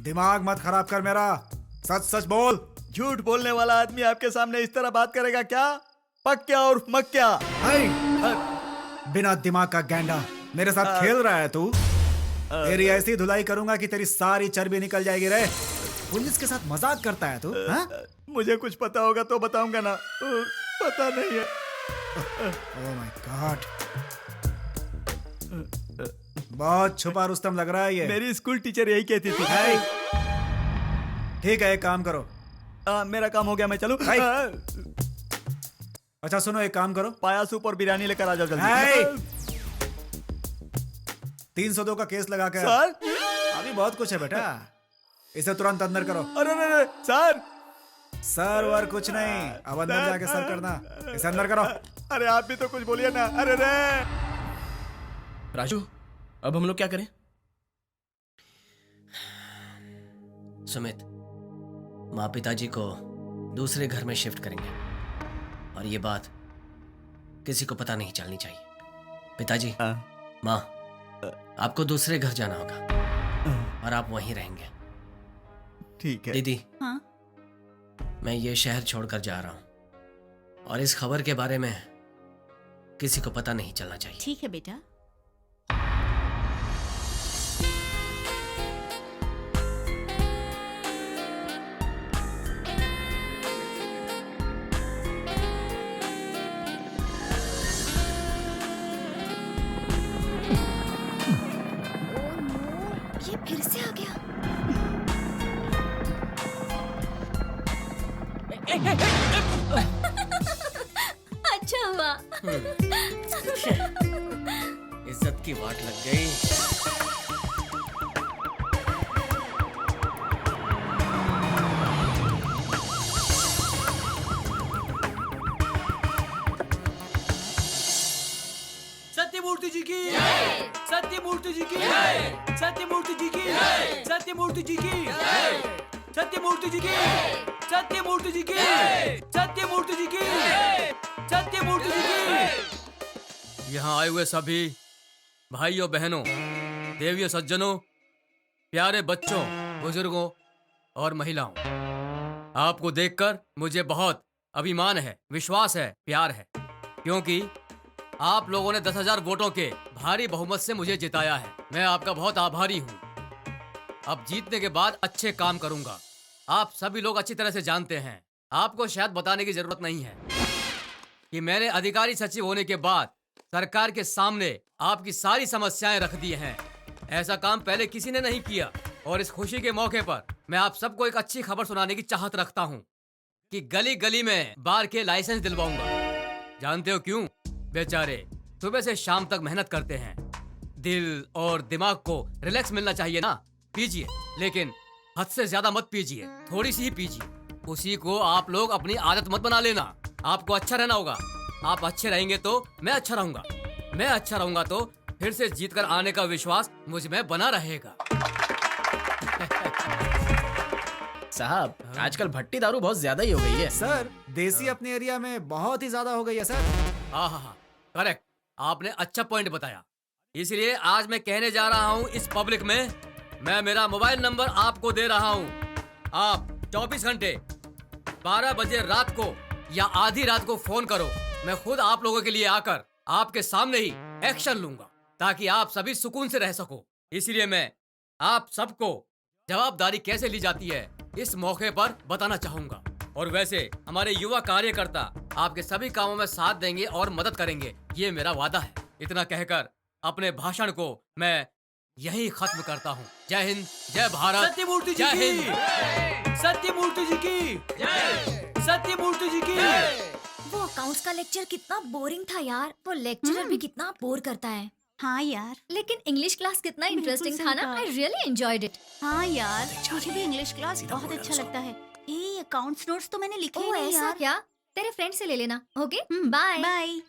दिमाग मत खराब कर मेरा, सच सच बोल। झूठ बोलने वाला आदमी आपके सामने इस तरह बात करेगा क्या? पक्या और मक्या। बिना दिमाग का गैंडा, मेरे साथ खेल रहा है तू? तेरी ऐसी धुलाई करूंगा कि तेरी सारी चर्बी निकल जाएगी रे। पुलिस के साथ मजाक करता है तू? मुझे कुछ पता होगा तो बताऊंगा ना, पता नहीं है। ओह माय गॉड, बहुत छुपा रुस्तम लग रहा है ये। मेरी स्कूल टीचर यही कहती थी। ठीक है, एक काम करो। मेरा काम हो गया, मैं चलूं? अच्छा सुनो, एक काम करो, पाया सूप और बिरयानी लेकर आ जाओ जल्दी। 302 का केस लगा के। सर अभी बहुत कुछ है बेटा, इसे तुरंत अंदर करो। अरे सर, सर वर कुछ नहीं, अब अंदर जाके सर करना। इसे अंदर करो। अरे आप भी तो कुछ बोलिए ना। अरे राजू, अब हम लोग क्या करें? सुमित, माँ पिताजी को दूसरे घर में शिफ्ट करेंगे और ये बात किसी को पता नहीं चलनी चाहिए। पिताजी, माँ, आपको दूसरे घर जाना होगा और आप वहीं रहेंगे। ठीक है। दीदी, हाँ? मैं ये शहर छोड़कर जा रहा हूँ और इस खबर के बारे में किसी को पता नहीं चलना चाहिए। ठीक है बेटा। ये फिर से आ गया। अच्छा हुआ। इज्जत की वाट लग गई। सत्यमूर्ति जी की, सत्यमूर्ति जी की, सत्यमूर्ति जी की, सत्यमूर्ति जी की, सत्यमूर्ति जी की, सत्यमूर्ति जी की, सत्यमूर्ति जी की, सत्यमूर्ति जी की। यहाँ आए हुए सभी भाइयों बहनों, देवियों सज्जनों, प्यारे बच्चों, बुजुर्गों और महिलाओं, आपको देखकर मुझे बहुत अभिमान है, विश्वास है, प्यार है, क्योंकि आप लोगों ने 10,000 वोटों के भारी बहुमत से मुझे जिताया है। मैं आपका बहुत आभारी हूँ। अब जीतने के बाद अच्छे काम करूंगा। आप सभी लोग अच्छी तरह से जानते हैं, आपको शायद बताने की जरूरत नहीं है कि मैंने अधिकारी सचिव होने के बाद सरकार के सामने आपकी सारी समस्याएं रख दी हैं। ऐसा काम पहले किसी ने नहीं किया और इस खुशी के मौके पर मैं आप सबको एक अच्छी खबर सुनाने की चाहत रखता हूं कि गली गली में बार के लाइसेंस दिलवाऊंगा। जानते हो क्यों? बेचारे सुबह से शाम तक मेहनत करते हैं, दिल और दिमाग को रिलैक्स मिलना चाहिए ना। पीजिए, लेकिन हद से ज्यादा मत पीजिए, थोड़ी सी ही पीजिए। उसी को आप लोग अपनी आदत मत बना लेना। आपको अच्छा रहना होगा। आप अच्छे रहेंगे तो मैं अच्छा रहूंगा, मैं अच्छा रहूंगा तो फिर से जीत कर आने का विश्वास मुझ में बना रहेगा। साहब, आजकल भट्टी दारू बहुत ज्यादा ही हो गई है। सर, देसी अपने एरिया में बहुत ही ज्यादा हो गई है सर। हाँ, करेक्ट, आपने अच्छा पॉइंट बताया। इसलिए आज मैं कहने जा रहा हूँ इस पब्लिक में, मैं मेरा मोबाइल नंबर आपको दे रहा हूँ। आप 24 घंटे 12 बजे रात को या आधी रात को फोन करो, मैं खुद आप लोगों के लिए आकर आपके सामने ही एक्शन लूंगा ताकि आप सभी सुकून से रह सको। इसलिए मैं आप सबको जवाबदारी कैसे ली जाती है इस मौके पर बताना चाहूंगा। और वैसे हमारे युवा कार्यकर्ता आपके सभी कामों में साथ देंगे और मदद करेंगे, ये मेरा वादा है। इतना कहकर अपने भाषण को मैं यही खत्म करता हूँ। जय हिंद, जय भारत, सत्यमूर्ति जी जय की हिंद। सत्यमूर्ति जी की सत्यमूर्ति जी की वो अकाउंट्स का लेक्चर कितना बोरिंग था यार। वो लेक्चरर भी कितना बोर करता है। हाँ यार, लेकिन इंग्लिश क्लास कितना इंटरेस्टिंग था ना। I really enjoyed it. हाँ यार, मुझे भी इंग्लिश क्लास बहुत अच्छा लगता है। ये अकाउंट्स नोट्स तो मैंने लिखे ही ओ नहीं ऐसा यार। क्या? तेरे फ्रेंड से ले लेना। Okay bye bye.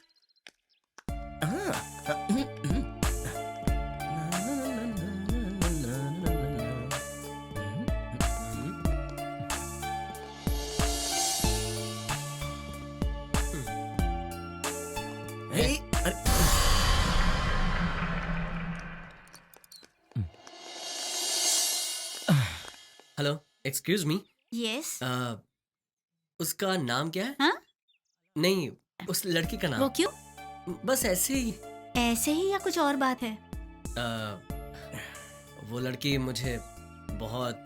Hello, excuse me. Yes. उसका नाम क्या है? हाँ? नहीं, उस लड़की का नाम। वो क्यों? बस ऐसे ही। ऐसे ही या कुछ और बात है? वो लड़की मुझे बहुत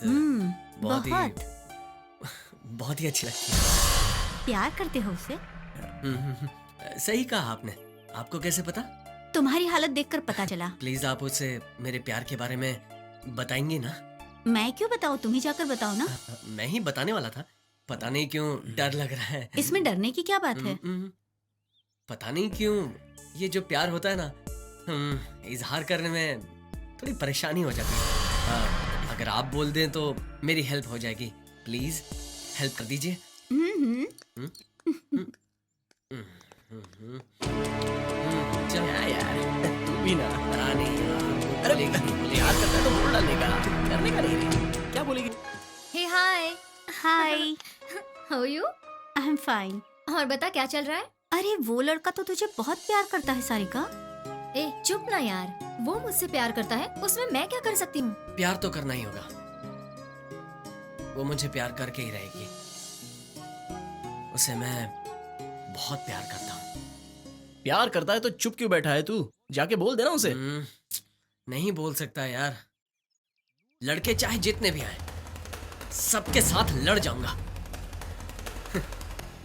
बहुत बहुत ही अच्छी लगती है। प्यार करते हो उससे? सही कहा आपने। आपको कैसे पता? तुम्हारी हालत देखकर पता चला। प्लीज आप उसे मेरे प्यार के बारे में बताएंगे ना? मैं क्यों बताऊँ, तुम ही जाकर बताओ ना। मैं ही बताने वाला था। पता नहीं क्यों डर लग रहा है। इसमें डरने की क्या बात है? पता नहीं क्यों ये जो प्यार होता है ना, इजहार करने में थोड़ी परेशानी हो जाती है। अगर आप बोल दें तो मेरी हेल्प हो जाएगी। प्लीज हेल्प कर दीजिए। चल यार, तू भी ना। अरे यार करता है तो बोल डालेगा, करने का नहीं रे। क्या बोलेगी? Hey hi. Hi. How you? I am fine. और बता क्या चल रहा है? अरे वो लड़का तो तुझे बहुत प्यार करता है सारिका। ए चुप ना यार। वो मुझसे प्यार करता है, उसमें मैं क्या कर सकती हूँ? प्यार तो करना ही होगा। वो मुझे प्यार करके ही रहेगी। उसे मैं बहुत प्यार करता हूँ। प्यार करता है तो चुप क्यों बैठा है तू? जाके बोल देना उसे। नहीं बोल सकता यार। लड़के चाहे जितने भी आए, सबके साथ लड़ जाऊंगा।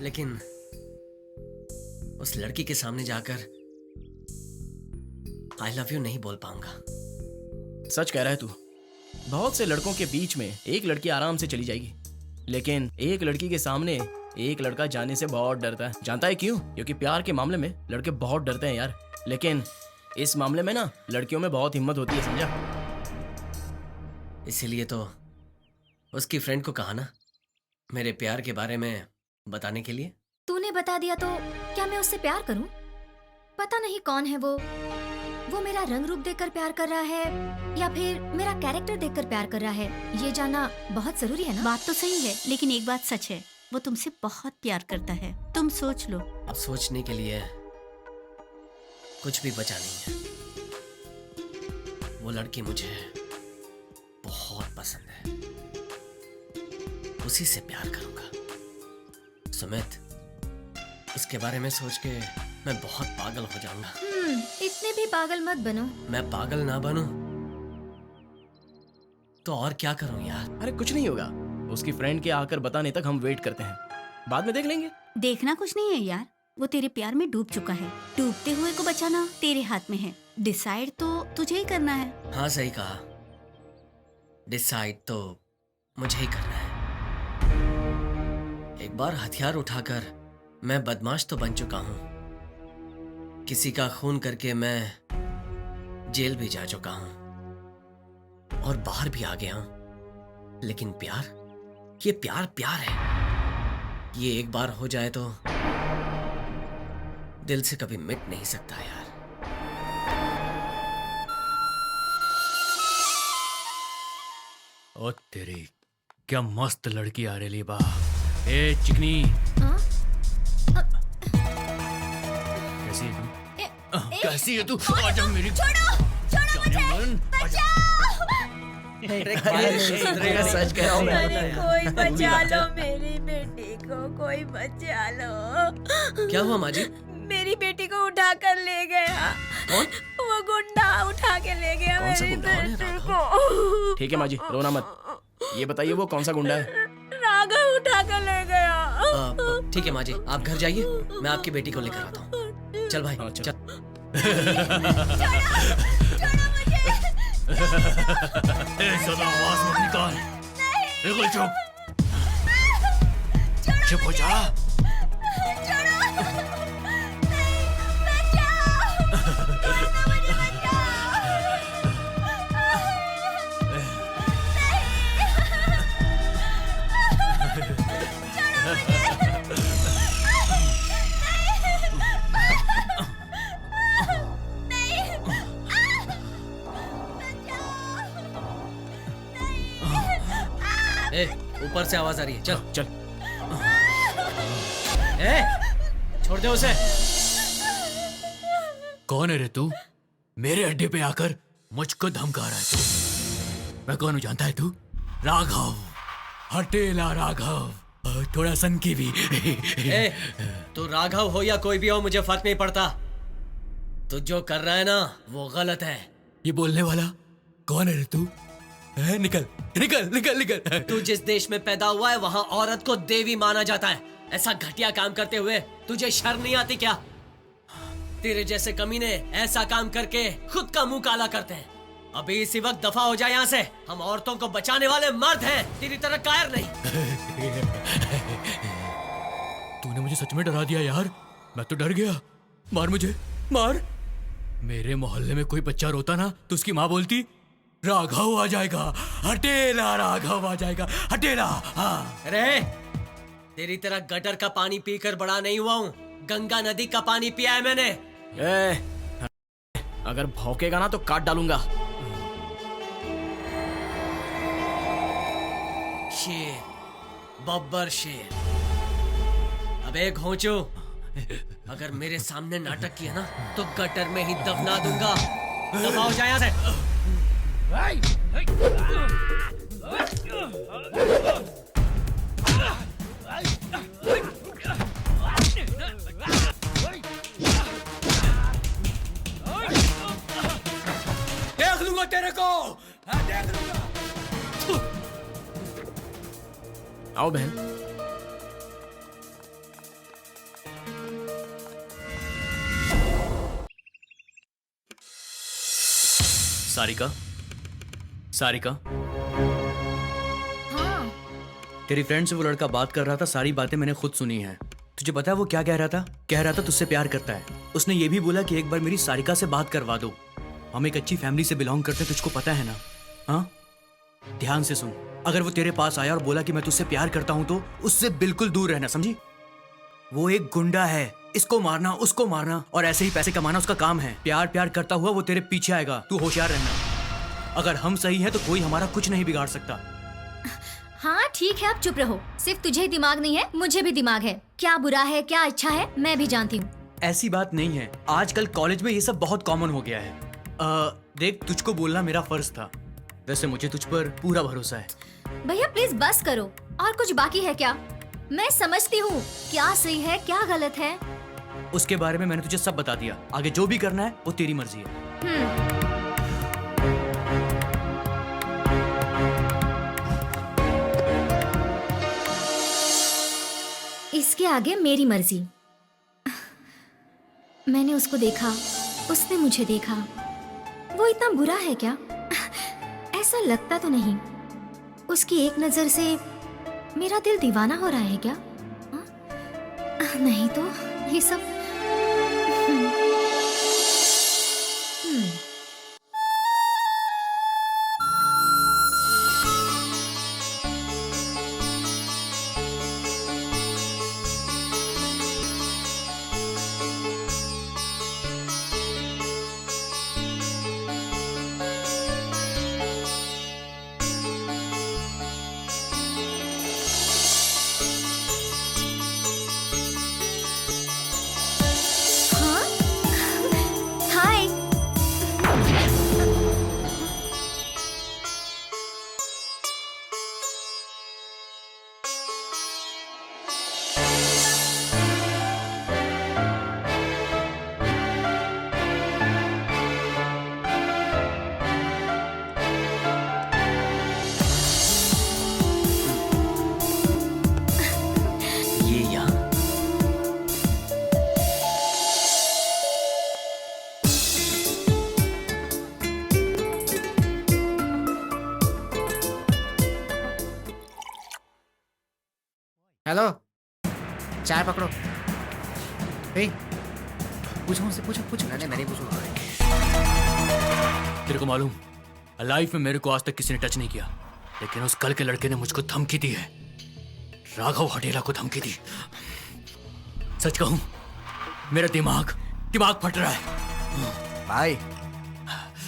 लेकिन उस लड़की के सामने जाकर आई लव यू नहीं बोल पाऊंगा। सच कह रहा है तू। बहुत से लड़कों के बीच में एक लड़की आराम से चली जाएगी, लेकिन एक लड़की के सामने एक लड़का जाने से बहुत डरता है। जानता है क्यों? क्योंकि प्यार के मामले में लड़के बहुत डरते हैं यार। लेकिन इस मामले में ना लड़कियों में बहुत हिम्मत होती है, समझा? इसीलिए तो उसकी फ्रेंड को कहा ना मेरे प्यार के बारे में बताने के लिए। तूने बता दिया तो क्या मैं उससे प्यार करूं? पता नहीं कौन है वो मेरा रंग रूप देखकर प्यार कर रहा है या फिर मेरा कैरेक्टर देखकर प्यार कर रहा है, ये जानना बहुत जरूरी है ना। बात तो सही है, लेकिन एक बात सच है, वो तुमसे बहुत प्यार करता है। तुम सोच लो। अब सोचने के लिए कुछ भी बचा नहीं है। वो लड़की मुझे बहुत पसंद है, उसी से प्यार करूंगा। सुमित, उसके बारे में सोच के मैं बहुत पागल हो जाऊंगा। इतने भी पागल मत बनो। मैं पागल ना बनूं तो और क्या करूं यार? अरे कुछ नहीं होगा। उसकी फ्रेंड के आकर बताने तक हम वेट करते हैं, बाद में देख लेंगे। देखना कुछ नहीं है यार, वो तेरे प्यार में डूब चुका है। डूबते हुए को बचाना तेरे हाथ में है। डिसाइड तो तुझे ही करना है। हाँ सही कहा, डिसाइड तो मुझे ही करना है। एक बार हथियार उठाकर मैं बदमाश तो बन चुका हूं, किसी का खून करके मैं जेल भी जा चुका हूं और बाहर भी आ गया हूं, लेकिन प्यार, ये प्यार प्यार है। ये एक बार हो जाए तो दिल से कभी मिट नहीं सकता यार। ओ तेरी, क्या मस्त लड़की आ रही बा। ए चिकनी, कैसी है तू? कैसी है तू? आजा मेरी। छोड़ो मुझे, सच कह रहा हूं। अरे कोई बचा लो मेरी बेटी को, कोई बचा लो। क्या हुआ माँ जी? मेरी बेटी को उठा कर ले गया। कौन? वो गुंडा उठा के ले गया कौन सा मेरी गुंडा? बेटी को। ठीक है माँ जी, रोना मत। ये बताइए वो कौन सा गुंडा है? राघव उठा कर ले गया। ठीक है माँ जी, आप घर जाइए, मैं आपकी बेटी को लेकर आता हूँ। चल भाई चल। ज्यादा आवाज मत निकाल। बिल्कुल चुप। चुप हो जा। ए, ऊपर से आवाज आ रही है। चल चल। ए, छोड़ दे उसे। कौन है रे तू? मेरे अड्डे पे आकर मुझको धमका रहा है तू? मैं कौन हूँ जानता है तू? राघव, हटेला राघव, थोड़ा सनकी भी। ए, तू राघव हो या कोई भी हो, मुझे फर्क नहीं पड़ता। तू जो कर रहा है ना, वो गलत है। ये बोलने वाला कौन है रे तू? निकल निकल निकल निकल। तू जिस देश में पैदा हुआ है वहाँ औरत को देवी माना जाता है। ऐसा घटिया काम करते हुए तुझे शर्म नहीं आती क्या? तेरे जैसे कमीने ऐसा काम करके खुद का मुंह काला करते हैं। अभी इसी वक्त दफा हो जाए यहाँ से। हम औरतों को बचाने वाले मर्द हैं, तेरी तरह कायर नहीं। तूने मुझे सच में डरा दिया यार। मैं तो डर गया। मार मुझे, मार। मेरे मोहल्ले में कोई बच्चा रोता ना तो उसकी माँ बोलती राघव आ जाएगा, हटेला राघव आ जाएगा, हटेला। हाँ। अरे तेरी तरह गटर का पानी पीकर बड़ा नहीं हुआ हूँ। गंगा नदी का पानी पिया है मैंने। अगर भौंकेगा ना तो काट डालूंगा। शेर, बब्बर शेर। अब एक घोंचू, अगर मेरे सामने नाटक किया ना तो गटर में ही दफना दूंगा। दफा हो जाए यहाँ से। देख लूंगा तेरे को, देख लूंगा। आओ बहन। सारिका, सारिका। हाँ। तेरी फ्रेंड से वो लड़का बात कर रहा था, सारी बातें मैंने खुद सुनी है। तुझे पता है वो क्या कह रहा था? कह रहा था तुझसे प्यार करता है। उसने ये भी बोला कि एक बार मेरी सारिका से बात करवा दो। हम एक अच्छी फैमिली से बिलोंग करते हैं, तुझको पता है ना? हाँ, ध्यान से सुन। अगर वो तेरे पास आया और बोला कि मैं तुझसे प्यार करता हूं तो उससे बिल्कुल दूर रहना, समझी? वो एक गुंडा है। इसको मारना, उसको मारना और ऐसे ही पैसे कमाना उसका काम है। प्यार प्यार करता हुआ वो तेरे पीछे आएगा। तू होशियार रहना। अगर हम सही हैं तो कोई हमारा कुछ नहीं बिगाड़ सकता। हाँ ठीक है, आप चुप रहो। सिर्फ तुझे ही दिमाग नहीं है, मुझे भी दिमाग है। क्या बुरा है क्या अच्छा है मैं भी जानती हूँ। ऐसी बात नहीं है। आजकल कॉलेज में ये सब बहुत कॉमन हो गया है। देख, तुझको बोलना मेरा फर्ज था। वैसे मुझे तुझ पर पूरा भरोसा है। भैया प्लीज बस करो। और कुछ बाकी है क्या? मैं समझती हूँ क्या सही है क्या गलत है। उसके बारे में मैंने तुझे सब बता दिया। आगे जो भी करना है वो तेरी मर्जी है। इसके आगे मेरी मर्जी। मैंने उसको देखा, उसने मुझे देखा। वो इतना बुरा है क्या? ऐसा लगता तो नहीं। उसकी एक नजर से मेरा दिल दीवाना हो रहा है क्या? नहीं तो ये सब हेलो, चाय पकड़ो। ए, पूछो मुझसे, पूछो पूछो। नहीं मैं नहीं पूछूंगा। तेरे को मालूम, लाइफ में मेरे को आज तक किसी ने टच नहीं किया, लेकिन उस कल के लड़के ने मुझको धमकी दी है। राघव हटेला को धमकी दी। सच कहूं, मेरा दिमाग फट रहा है। भाई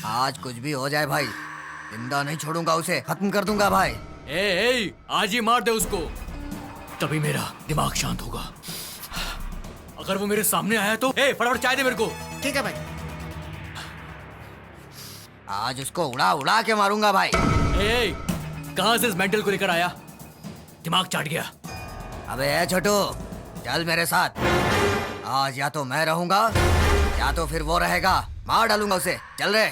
आज कुछ भी हो जाए भाई, जिंदा नहीं छोड़ूंगा उसे, खत्म कर दूंगा भाई। ए, आज ही मार दे उसको, तभी मेरा दिमाग शांत होगा। अगर वो मेरे सामने आया तो फटाफट चाय दे मेरे को। ठीक है भाई। आज उसको उड़ा उड़ा के मारूंगा भाई। कहां से इस मेंटल को लेकर आया? दिमाग चाट गया। अबे छोटू, चल मेरे साथ। आज या तो मैं रहूंगा या तो फिर वो रहेगा। मार डालूंगा उसे, चल रे।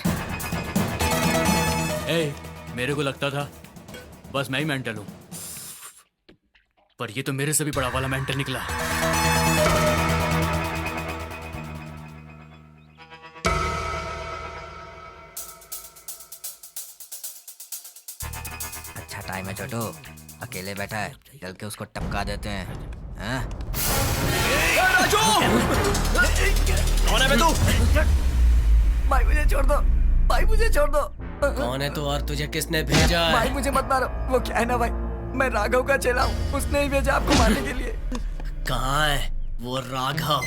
मेरे को लगता था बस मैं ही मेंटल हूं, पर ये तो मेरे से भी बड़ा वाला मेंटल निकला। अच्छा टाइम है छोटू, अकेले बैठा है, चल के उसको टपका देते हैं। हाँ? राजू! कौन है बे तू? भाई मुझे छोड़ दो, भाई मुझे छोड़ दो। कौन है तू और तुझे किसने भेजा है? भाई मुझे मत मारो। वो क्या है ना भाई, मैं राघव का चेला हूँ, उसने ही भेजा आपको मारने के लिए। कहाँ है वो राघव?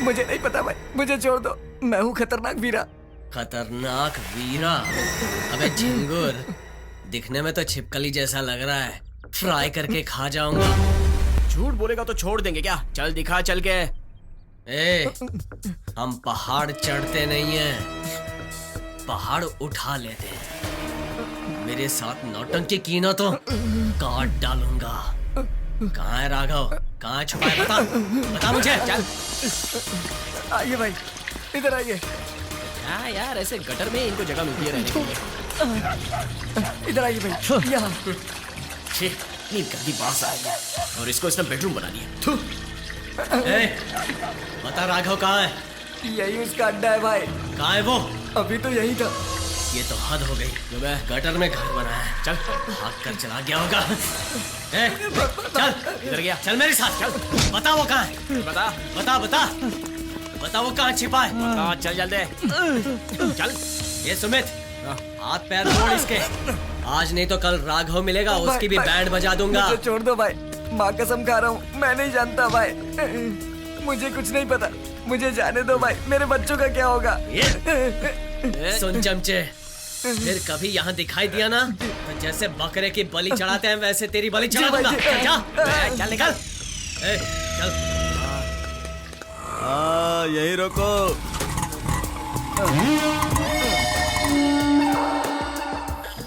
मुझे नहीं पता भाई, मुझे छोड़ दो। मैं हूँ खतरनाक वीरा। खतरनाक वीरा? अबे झिंगुर, दिखने में तो छिपकली जैसा लग रहा है, फ्राई करके खा जाऊंगा। झूठ बोलेगा तो छोड़ देंगे क्या? चल दिखा चल के। हम पहाड़ चढ़ते नहीं हैं, पहाड़ उठा लेते हैं। मेरे साथ नौटंकी की ना तो काट डालूंगा। कहाँ है राघव? कहाँ है छुपा है? बता मुझे। चल आइए भाई, इधर आइए। हाँ यार, ऐसे गटर में इनको जगह मिलती है रहने के लिए। इधर आइए भाई, यहाँ। इतनी गंदी बात है, और इसको इसने बेडरूम बना दिया। बता राघव कहाँ है? यही उसका अड्डा है भाई। कहाँ है वो? अभी तो यही था। ये तो हद हो गई, गटर में घर बनाया है। चल भाग कर चला गया होगा। चल इधर गया। चल मेरे साथ चल। बता वो कहाँ है? बता बता बता बता वो कहाँ छिपा है? चल जल्दी चल। ये सुमित, हाथ पैर तोड़ इसके। आज नहीं तो कल राघव मिलेगा, उसकी भी बैंड बजा दूंगा। मुझे छोड़ दो भाई, माँ कसम खा रहा हूँ, मैं नहीं जानता भाई। मुझे कुछ नहीं पता, मुझे जाने दो भाई। मेरे बच्चों का क्या होगा? सुन चमचे, फिर कभी यहाँ दिखाई दिया ना तो जैसे बकरे की बलि चढ़ाते हैं वैसे तेरी बलि चढ़ा दूंगा। चल निकल। चल यही रोको।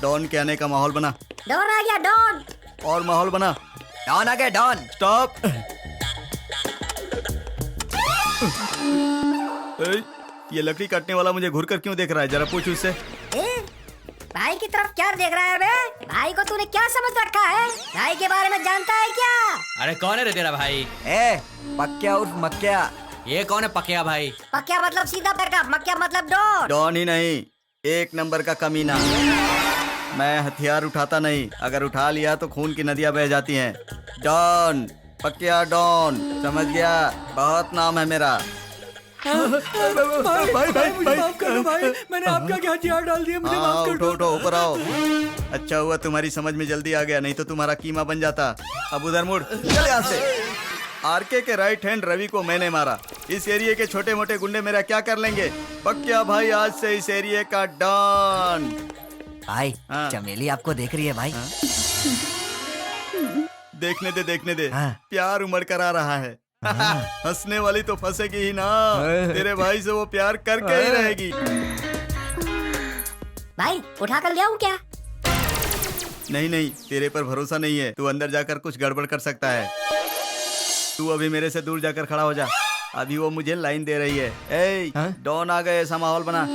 डॉन के आने का माहौल बना। डॉन आ गया, डॉन। और माहौल बना। डॉन आ गया, डॉन। स्टॉप। ये लकड़ी काटने वाला मुझे घूर कर क्यों देख रहा है? जरा पूछ उससे। भाई की तरफ क्या देख रहा है बे? भाई को तूने क्या समझ रखा है? भाई के बारे में जानता है क्या? अरे कौन है रे तेरा भाई? पक्या उर्फ मक्या। ये कौन है पक्या भाई? पक्या मतलब सीधा पैर, मक्या मतलब डॉन। डॉन ही नहीं, एक नंबर का कमीना। मैं हथियार उठाता नहीं, अगर उठा लिया तो खून की नदियां बह जाती हैं। डॉन, पक्या डॉन, समझ गया? बहुत नाम है मेरा। भाई माफ करो भाई, मैंने आपका क्या हथियार डाल दिया, मुझे माफ कर उठो उठो, ऊपर आओ। अच्छा हुआ तुम्हारी समझ में जल्दी आ गया, नहीं तो तुम्हारा कीमा बन जाता। अब उधर मुड़, चल यहाँ से। आरके के राइट हैंड रवि को मैंने मारा। इस एरिया के छोटे मोटे गुंडे मेरा क्या कर लेंगे? पक्या भाई आज से इस एरिया का डॉन। भाई चमेली आपको देख रही है भाई। देखने दे देखने दे। प्यार उमड़ कर आ रहा है। हंसने वाली तो फंसेगी ही ना। तेरे भाई से वो प्यार करके ही रहेगी। भाई उठा कर ले आऊं क्या? नहीं नहीं, तेरे पर भरोसा नहीं है। तू अंदर जाकर कुछ गड़बड़ कर सकता है। तू अभी मेरे से दूर जाकर खड़ा हो जा। अभी वो मुझे लाइन दे रही है। डॉन आ गए, ऐसा माहौल बना।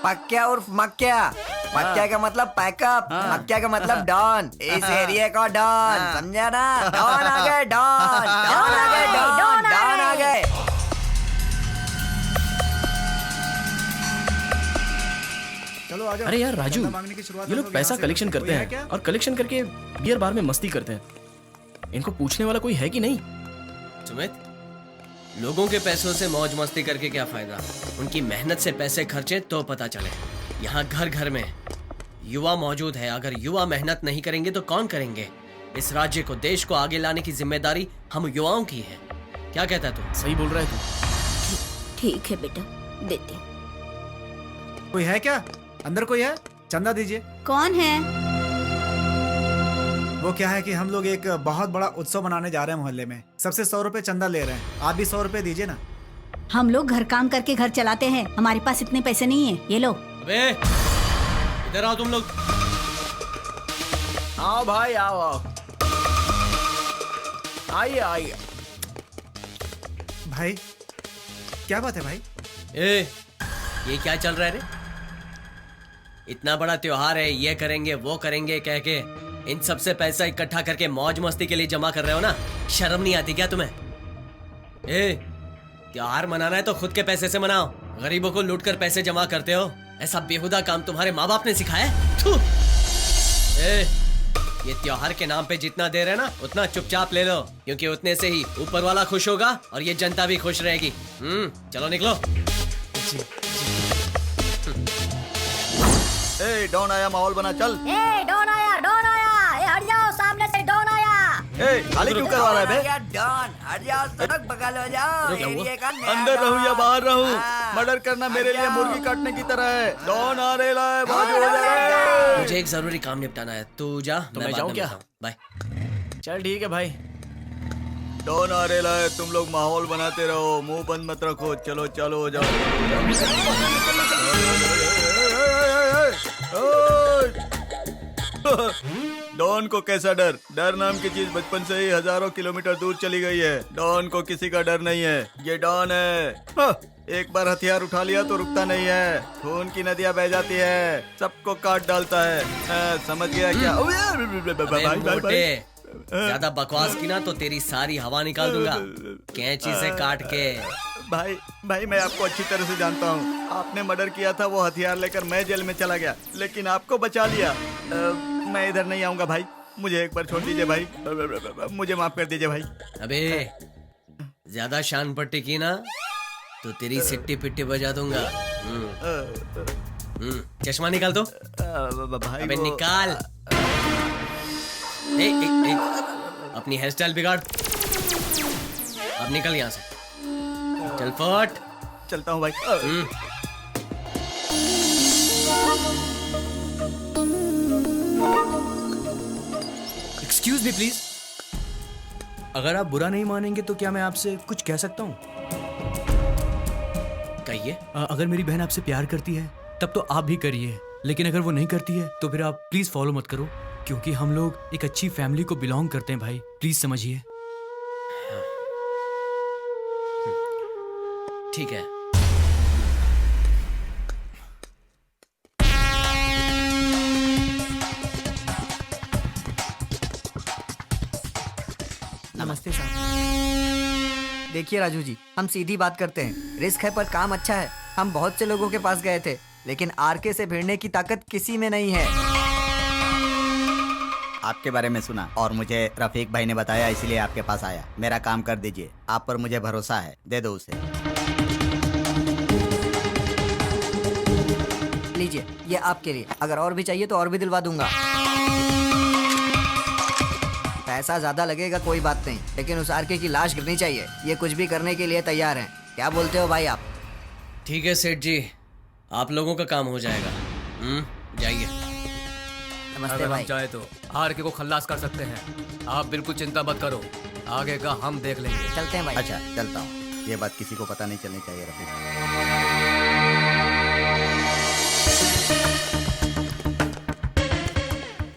पक्या उर्फ मक्या। पक्या का मतलब पैकअप, मक्या का मतलब डॉन। इस एरिया का डॉन, समझा ना? डॉन आ गए, डॉन। डॉन आ गए, डॉन। डॉन आ गए। चलो आ जाओ। अरे यार राजू, मांगने की शुरुआत ये लोग पैसा कलेक्शन करते हैं और कलेक्शन करके बियर बार में मस्ती करते हैं। इनको पूछने वाला कोई है कि नहीं? सुमित, लोगों के पैसों से मौज मस्ती करके क्या फायदा? उनकी मेहनत से पैसे खर्चे तो पता चले। यहाँ घर घर में युवा मौजूद है। अगर युवा मेहनत नहीं करेंगे तो कौन करेंगे? इस राज्य को, देश को आगे लाने की जिम्मेदारी हम युवाओं की है। क्या कहता है तू? सही बोल रहा है तू। ठीक है बेटा, देते। कोई है क्या? अंदर कोई है? चंदा दीजिए। कौन है? वो क्या है कि हम लोग एक बहुत बड़ा उत्सव मनाने जा रहे हैं मोहल्ले में। सबसे 100 रुपए चंदा ले रहे हैं। आप भी 100 रुपए दीजिए ना। हम लोग घर काम करके घर चलाते हैं, हमारे पास इतने पैसे नहीं है। ये लो। अबे इधर आओ तुम लोग। आओ भाई, आओ आओ, आइए आइए। भाई क्या बात है भाई? ये क्या चल रहा है रे? इतना बड़ा त्योहार है, ये करेंगे वो करेंगे कह के इन सब से पैसा इकट्ठा करके मौज मस्ती के लिए जमा कर रहे हो ना? शर्म नहीं आती क्या तुम्हें? त्योहार मनाना है तो खुद के पैसे से मनाओ। गरीबों को लूट कर पैसे जमा करते हो। ऐसा बेहुदा काम तुम्हारे माँ बाप ने सिखाया है? थू! ये त्योहार के नाम पे जितना दे रहे ना उतना चुपचाप ले लो, क्योंकि उतने से ही ऊपर वाला खुश होगा और ये जनता भी खुश रहेगी। चलो निकलो। ए डॉन आया, माहौल बना, चल। ए डॉन आया, डॉन आया। ए हट जाओ, सामने से डॉन आया। ए खाली क्यों करवा रहा है बे? डॉन हट जाओ, सड़क बगल हो जाओ। एरिया का नया अंदर रहूं या बाहर रहूं, हाँ। मर्डर करना मेरे लिए मुर्गी काटने की तरह है। डॉन आ रेला है, बाजू हो जाएगा। मुझे एक जरूरी काम निपटाना है, तू जा। तो मैं जाऊं क्या? बाय। चल ठीक है भाई। डॉन आ रेला है, तुम लोग माहौल बनाते रहो, मुंह बंद मत रखो। चलो चलो हो जाओ। डॉन को कैसा डर? डर नाम की चीज बचपन से ही हजारों किलोमीटर दूर चली गई है। डॉन को किसी का डर नहीं है। ये डॉन है। एक बार हथियार उठा लिया तो रुकता नहीं है। खून की नदियां बह जाती है, सबको काट डालता है। समझ गया क्या? ज्यादा बकवास की ना तो तेरी सारी हवा निकाल दूंगा कैंची से काट के। भाई मैं आपको अच्छी तरह से जानता हूँ। आपने मर्डर किया था, वो हथियार लेकर मैं जेल में चला गया, लेकिन आपको बचा लिया। मैं इधर नहीं आऊंगा भाई, मुझे एक बार छोड़ दीजिए भाई। मुझे माफ कर दीजिए भाई। अबे ज्यादा शान पट्टी की ना तो तेरी सिट्टी पिट्टी बजा दूंगा। चश्मा निकाल तो भाई। अबे निकाल। अपनी हेयर स्टाइल बिगाड़। अब निकल यहाँ से, चल फट। चलता हूँ भाई। Excuse me please. अगर आप बुरा नहीं मानेंगे तो क्या मैं आपसे कुछ कह सकता हूँ? कहिए। अगर मेरी बहन आपसे प्यार करती है तब तो आप भी करिए, लेकिन अगर वो नहीं करती है तो फिर आप प्लीज फॉलो मत करो, क्योंकि हम लोग एक अच्छी फैमिली को बिलोंग करते हैं भाई। प्लीज समझिए। ठीक है। नमस्ते साहब। देखिए राजू जी, हम सीधी बात करते हैं। रिस्क है पर काम अच्छा है। हम बहुत से लोगों के पास गए थे, लेकिन आरके से भिड़ने की ताकत किसी में नहीं है। आपके बारे में सुना और मुझे रफीक भाई ने बताया, इसलिए आपके पास आया। मेरा काम कर दीजिए, आप पर मुझे भरोसा है। दे दो उसे। लीजिए, ये आपके लिए। अगर और भी चाहिए तो और भी दिलवा दूंगा। पैसा ज्यादा लगेगा कोई बात नहीं, लेकिन उस आरके की लाश गिरनी चाहिए। ये कुछ भी करने के लिए तैयार हैं। क्या बोलते हो भाई आप? ठीक है सेठ जी, आप लोगों का काम हो जाएगा। जाइए। नमस्ते अगर भाई। हम चाहे तो आरके को खल्लास कर सकते हैं। आप बिल्कुल चिंता मत करो, आगे का हम देख लेंगे। चलते हैं भाई। अच्छा चलता हूँ। ये बात किसी को पता नहीं चलनी चाहिए रफीक।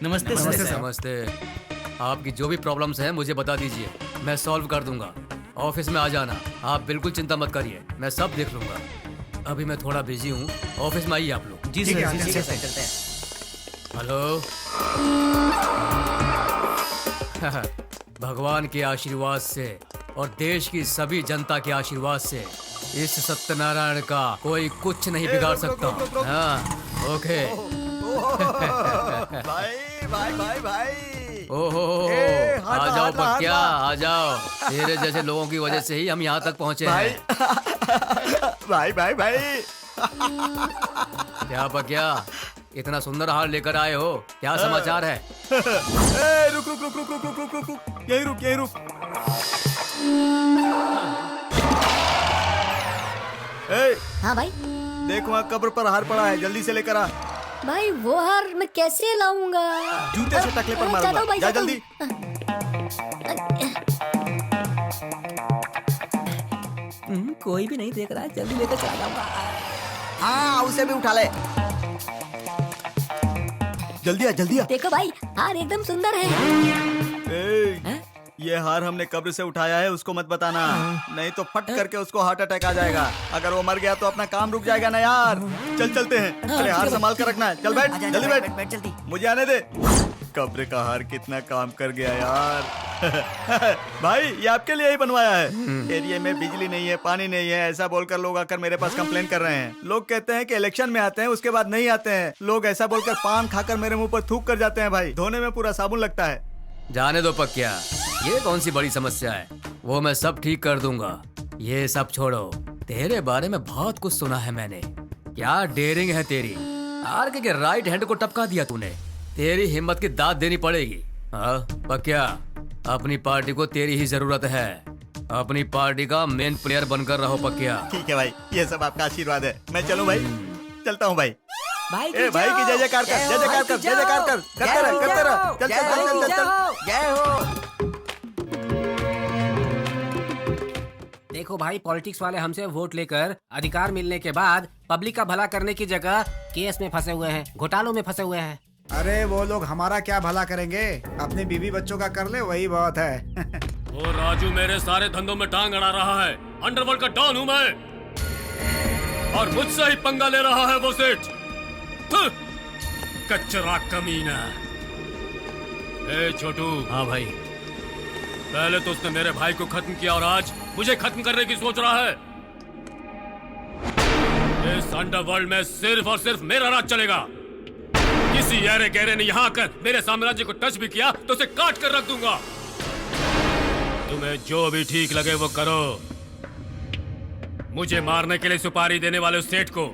नमस्ते सर। नमस्ते। आपकी जो भी प्रॉब्लम्स हैं मुझे बता दीजिए, मैं सॉल्व कर दूंगा। ऑफिस में आ जाना, आप बिल्कुल चिंता मत करिए, मैं सब देख लूंगा। अभी मैं थोड़ा बिजी हूँ, ऑफिस में आइए आप लोग। जी सर। ठीक है सर, चलते हैं। हेलो। भगवान के आशीर्वाद से और देश की सभी जनता के आशीर्वाद से इस सत्यनारायण का कोई कुछ नहीं बिगाड़ सकता। हाँ, ओके। भाई भाई भाई भाई। ओहो, आ जाओ पक्या, आ जाओ। तेरे जैसे लोगों की वजह से ही हम यहाँ तक पहुँचे हैं। भाई भाई भाई क्या पक्या, इतना सुंदर हार लेकर आए हो, क्या समाचार है? रुक रुक रुक रुक रुक रुक रुक रुक रुक, यही रुक यही रुक। हाँ भाई। देख वहाँ कब्र पर हार पड़ा है, जल्दी से लेकर आ। भाई वो हार मैं कैसे लाऊंगा? जूते से टकले पर जाता हूँ मारूंगा, भाई, जा जाता हूँ। जल्दी। कोई भी नहीं देख रहा है, जल्दी लेकर चला जाऊंगा। हाँ उसे भी उठा ले। जल्दी आ जल्दी आ। देखो भाई, हार एकदम सुंदर है। ये हार हमने कब्र से उठाया है, उसको मत बताना, नहीं तो फट करके उसको हार्ट अटैक आ जाएगा। अगर वो मर गया तो अपना काम रुक जाएगा ना यार। चल चलते हैं। अरे हार संभाल कर रखना है, चल बैठ जल्दी बैठ जल्दी। मुझे आने दे। कब्र का हार कितना काम कर गया यार। भाई ये आपके लिए ही बनवाया है। एरिया में बिजली नहीं है, पानी नहीं है, ऐसा बोलकर लोग आकर मेरे पास कंप्लेन कर रहे हैं। लोग कहते हैं कि इलेक्शन में आते हैं, उसके बाद नहीं आते हैं। लोग ऐसा बोलकर पान खाकर मेरे मुंह पर थूक कर जाते हैं। भाई धोने में पूरा साबुन लगता है। जाने दो पक्या, ये कौन सी बड़ी समस्या है, वो मैं सब ठीक कर दूंगा। ये सब छोड़ो, तेरे बारे में बहुत कुछ सुना है मैंने। क्या डेयरिंग है तेरी, आरके के राइट हैंड को टपका दिया तूने। तेरी हिम्मत की दाद देनी पड़ेगी। हाँ पक्या, अपनी पार्टी को तेरी ही जरूरत है। अपनी पार्टी का मेन प्लेयर बनकर रहो पक्या। ठीक है भाई, ये सब आपका आशीर्वाद है। मैं चलूं भाई? चलता हूँ भाई। भाई ए भाई की जय जयकार कर, जय जयकार कर, जय जयकार कर, करते रह करते रह। चल चल चल चल चल। जय हो। देखो भाई, पॉलिटिक्स वाले हमसे वोट लेकर अधिकार मिलने के बाद पब्लिक का भला करने की जगह केस में फंसे हुए हैं, घोटालों में फंसे हुए हैं। अरे वो लोग हमारा क्या भला करेंगे, अपनी बीवी बच्चों का कर ले, वही बहुत है। वो राजू मेरे सारे धंधों में टांग अड़ा रहा है। अंडरवर्ल्ड का डॉन हूँ मैं, और मुझसे ही पंगा ले रहा है वो सेठ। कचरा कमीना। ए छोटू। हाँ भाई। पहले तो उसने मेरे भाई को खत्म किया और आज मुझे खत्म करने की सोच रहा है। इस अंडरवर्ल्ड में सिर्फ और सिर्फ मेरा राज चलेगा। किसी यारे गहरे ने यहाँ आकर मेरे साम्राज्य को टच भी किया तो उसे काट कर रख दूंगा। तुम्हें जो भी ठीक लगे वो करो। मुझे मारने के लिए सुपारी देने वाले उस सेठ को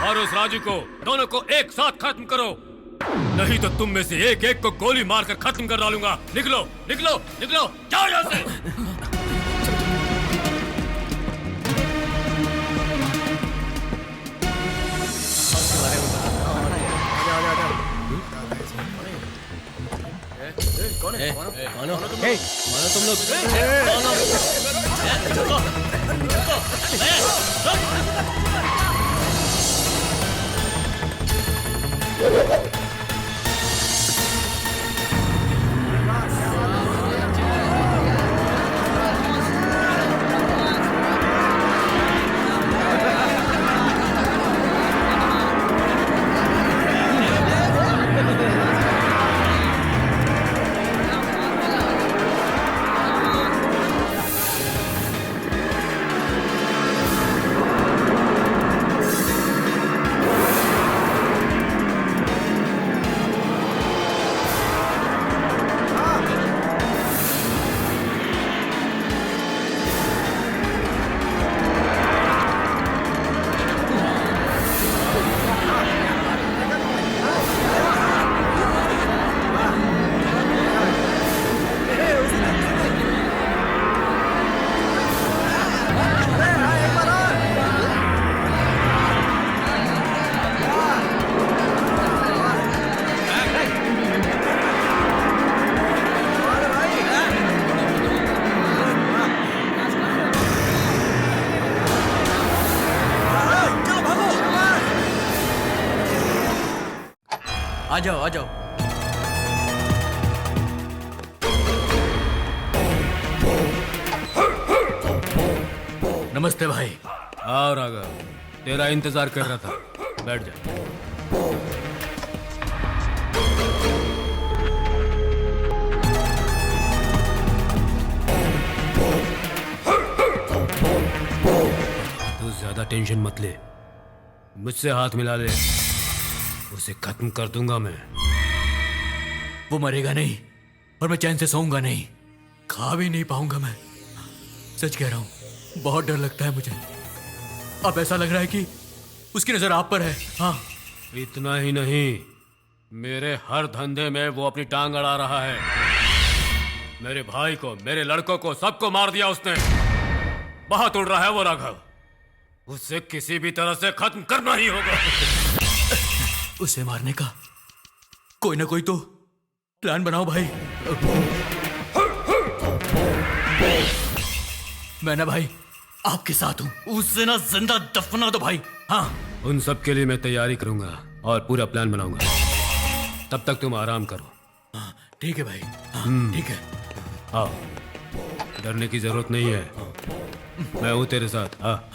और उस राजू को, दोनों को एक साथ खत्म करो, नहीं तो तुम में से एक एक को गोली मारकर खत्म कर डालूंगा। निकलो निकलो निकलो, जाओ यहाँ से। कौन है? मानो तुम लोग। आ जाओ आ जाओ। नमस्ते भाई। आओ राघव, तेरा इंतजार कर रहा था, बैठ जा। तू ज्यादा टेंशन मत ले, मुझसे हाथ मिला ले, उसे खत्म कर दूंगा मैं। वो मरेगा नहीं, और मैं चैन से सोऊंगा नहीं, खा भी नहीं पाऊंगा। मैं सच कह रहा हूं, बहुत डर लगता है मुझे। अब ऐसा लग रहा है कि उसकी नजर आप पर है। हाँ, इतना ही नहीं, मेरे हर धंधे में वो अपनी टांग अड़ा रहा है। मेरे भाई को, मेरे लड़कों को, सबको मार दिया उसने। बहुत उड़ रहा है वो राघव, उसे किसी भी तरह से खत्म करना ही होगा। उसे मारने का कोई ना कोई तो प्लान बनाओ भाई। मैं ना भाई आपके साथ हूं, उससे ना जिंदा दफना दो भाई। हाँ, उन सब के लिए मैं तैयारी करूंगा और पूरा प्लान बनाऊंगा। तब तक तुम आराम करो। ठीक है भाई, ठीक है। हाँ, डरने की जरूरत नहीं है, मैं हूं तेरे साथ। हाँ,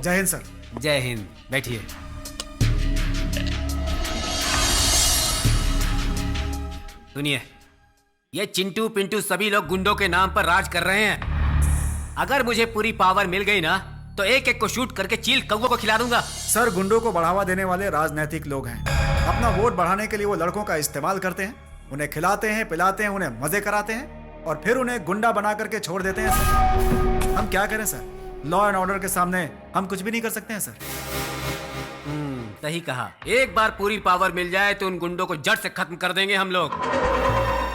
जय हिंद सर। जय हिंद, बैठिए। सुनिए, ये चिंटू पिंटू सभी लोग गुंडों के नाम पर राज कर रहे हैं। अगर मुझे पूरी पावर मिल गई ना, तो एक एक को शूट करके चील कौवों को खिला दूंगा। सर, गुंडों को बढ़ावा देने वाले राजनैतिक लोग हैं। अपना वोट बढ़ाने के लिए वो लड़कों का इस्तेमाल करते हैं, उन्हें खिलाते हैं, पिलाते हैं, उन्हें मजे कराते हैं और फिर उन्हें गुंडा बना करके छोड़ देते हैं। सर, हम क्या करें सर? लॉ एंड ऑर्डर के सामने हम कुछ भी नहीं कर सकते हैं सर। सही कहा। एक बार पूरी पावर मिल जाए तो उन गुंडों को जड़ से खत्म कर देंगे हम लोग।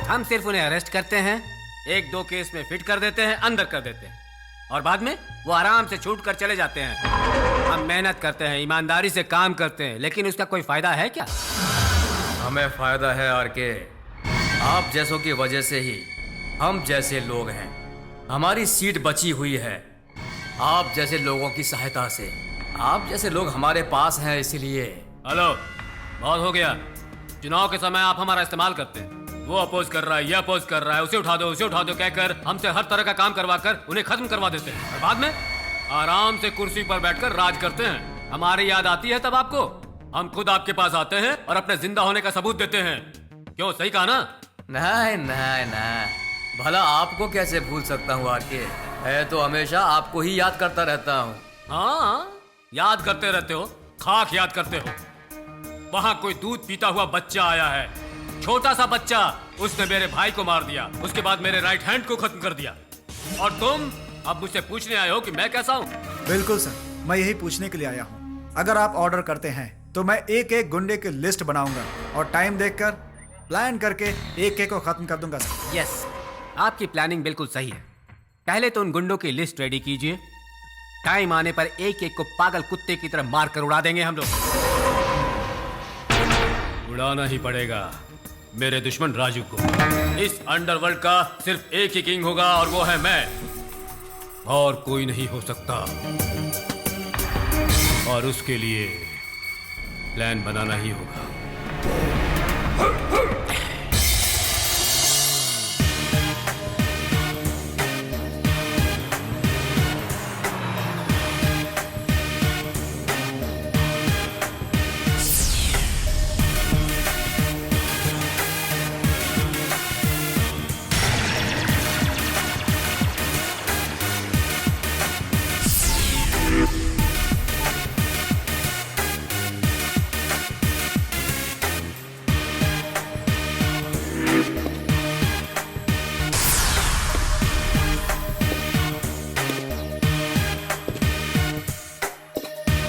हम सिर्फ उन्हें अरेस्ट करते हैं, एक दो केस में फिट कर देते हैं, अंदर कर देते हैं और बाद में वो आराम से छूट कर चले जाते हैं। हम मेहनत करते हैं, ईमानदारी से काम करते हैं, लेकिन उसका कोई फायदा है क्या? हमें फायदा है आरके। आप जैसों की वजह से ही हम जैसे लोग हैं। हमारी सीट बची हुई है आप जैसे लोगों की सहायता से। आप जैसे लोग हमारे पास हैं, इसीलिए। हेलो, बहुत हो गया। चुनाव के समय आप हमारा इस्तेमाल करते हैं। वो अपोज कर रहा है, ये अपोज कर रहा है, उसे उठा दो कहकर हमसे हर तरह का काम करवा कर उन्हें खत्म करवा देते हैं और बाद में आराम से कुर्सी पर बैठकर राज करते हैं। हमारी याद आती है तब आपको, हम खुद आपके पास आते हैं और अपने जिंदा होने का सबूत देते हैं। क्यों, सही कहा ना? नहीं नहीं नहीं, भला आपको कैसे भूल सकता हूँ आरके? है तो हमेशा आपको ही याद करता रहता हूँ। हाँ, याद करते रहते हो, खाक याद करते हो। वहां कोई दूध पीता हुआ बच्चा आया है, छोटा सा बच्चा, उसने मेरे भाई को मार दिया, उसके बाद मेरे राइट हैंड को खत्म कर दिया। और तुम अब मुझसे पूछने आए हो कि मैं कैसा हूँ? बिल्कुल सर, मैं यही पूछने के लिए आया हूँ। अगर आप ऑर्डर करते हैं तो मैं एक एक गुंडे की लिस्ट बनाऊंगा और टाइम देखकर प्लान करके एक एक को खत्म कर दूंगा सर। यस, आपकी प्लानिंग बिल्कुल सही है। पहले तो उन गुंडों की लिस्ट रेडी कीजिए, टाइम आने पर एक एक को पागल कुत्ते की तरह मार कर उड़ा देंगे हम लोग। उड़ाना ही पड़ेगा मेरे दुश्मन राजू को। इस अंडरवर्ल्ड का सिर्फ एक ही किंग होगा और वो है मैं, और कोई नहीं हो सकता। और उसके लिए प्लान बनाना ही होगा।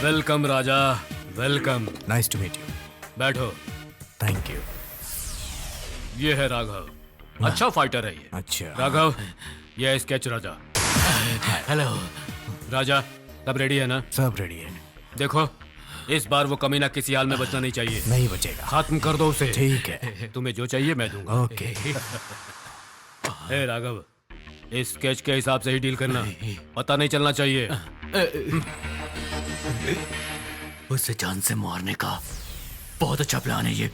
Welcome Raja, welcome. Nice to meet you. बैठो। Thank you. ये है राघव, अच्छा फाइटर है ये। अच्छा राघव, ये है स्केच राजा। हेलो राजा, सब रेडी है ना? सब रेडी है। देखो, इस बार वो कमीना किसी हाल में बचना नहीं चाहिए। नहीं बचेगा। खत्म कर दो उसे। ठीक है। तुम्हें जो चाहिए मैं दूंगा। ओके। हे राघव, इस स्केच के हिसाब से ही डील करना, पता नहीं चलना चाहिए। उसे जान से मारने का बहुत अच्छा प्लान है ये।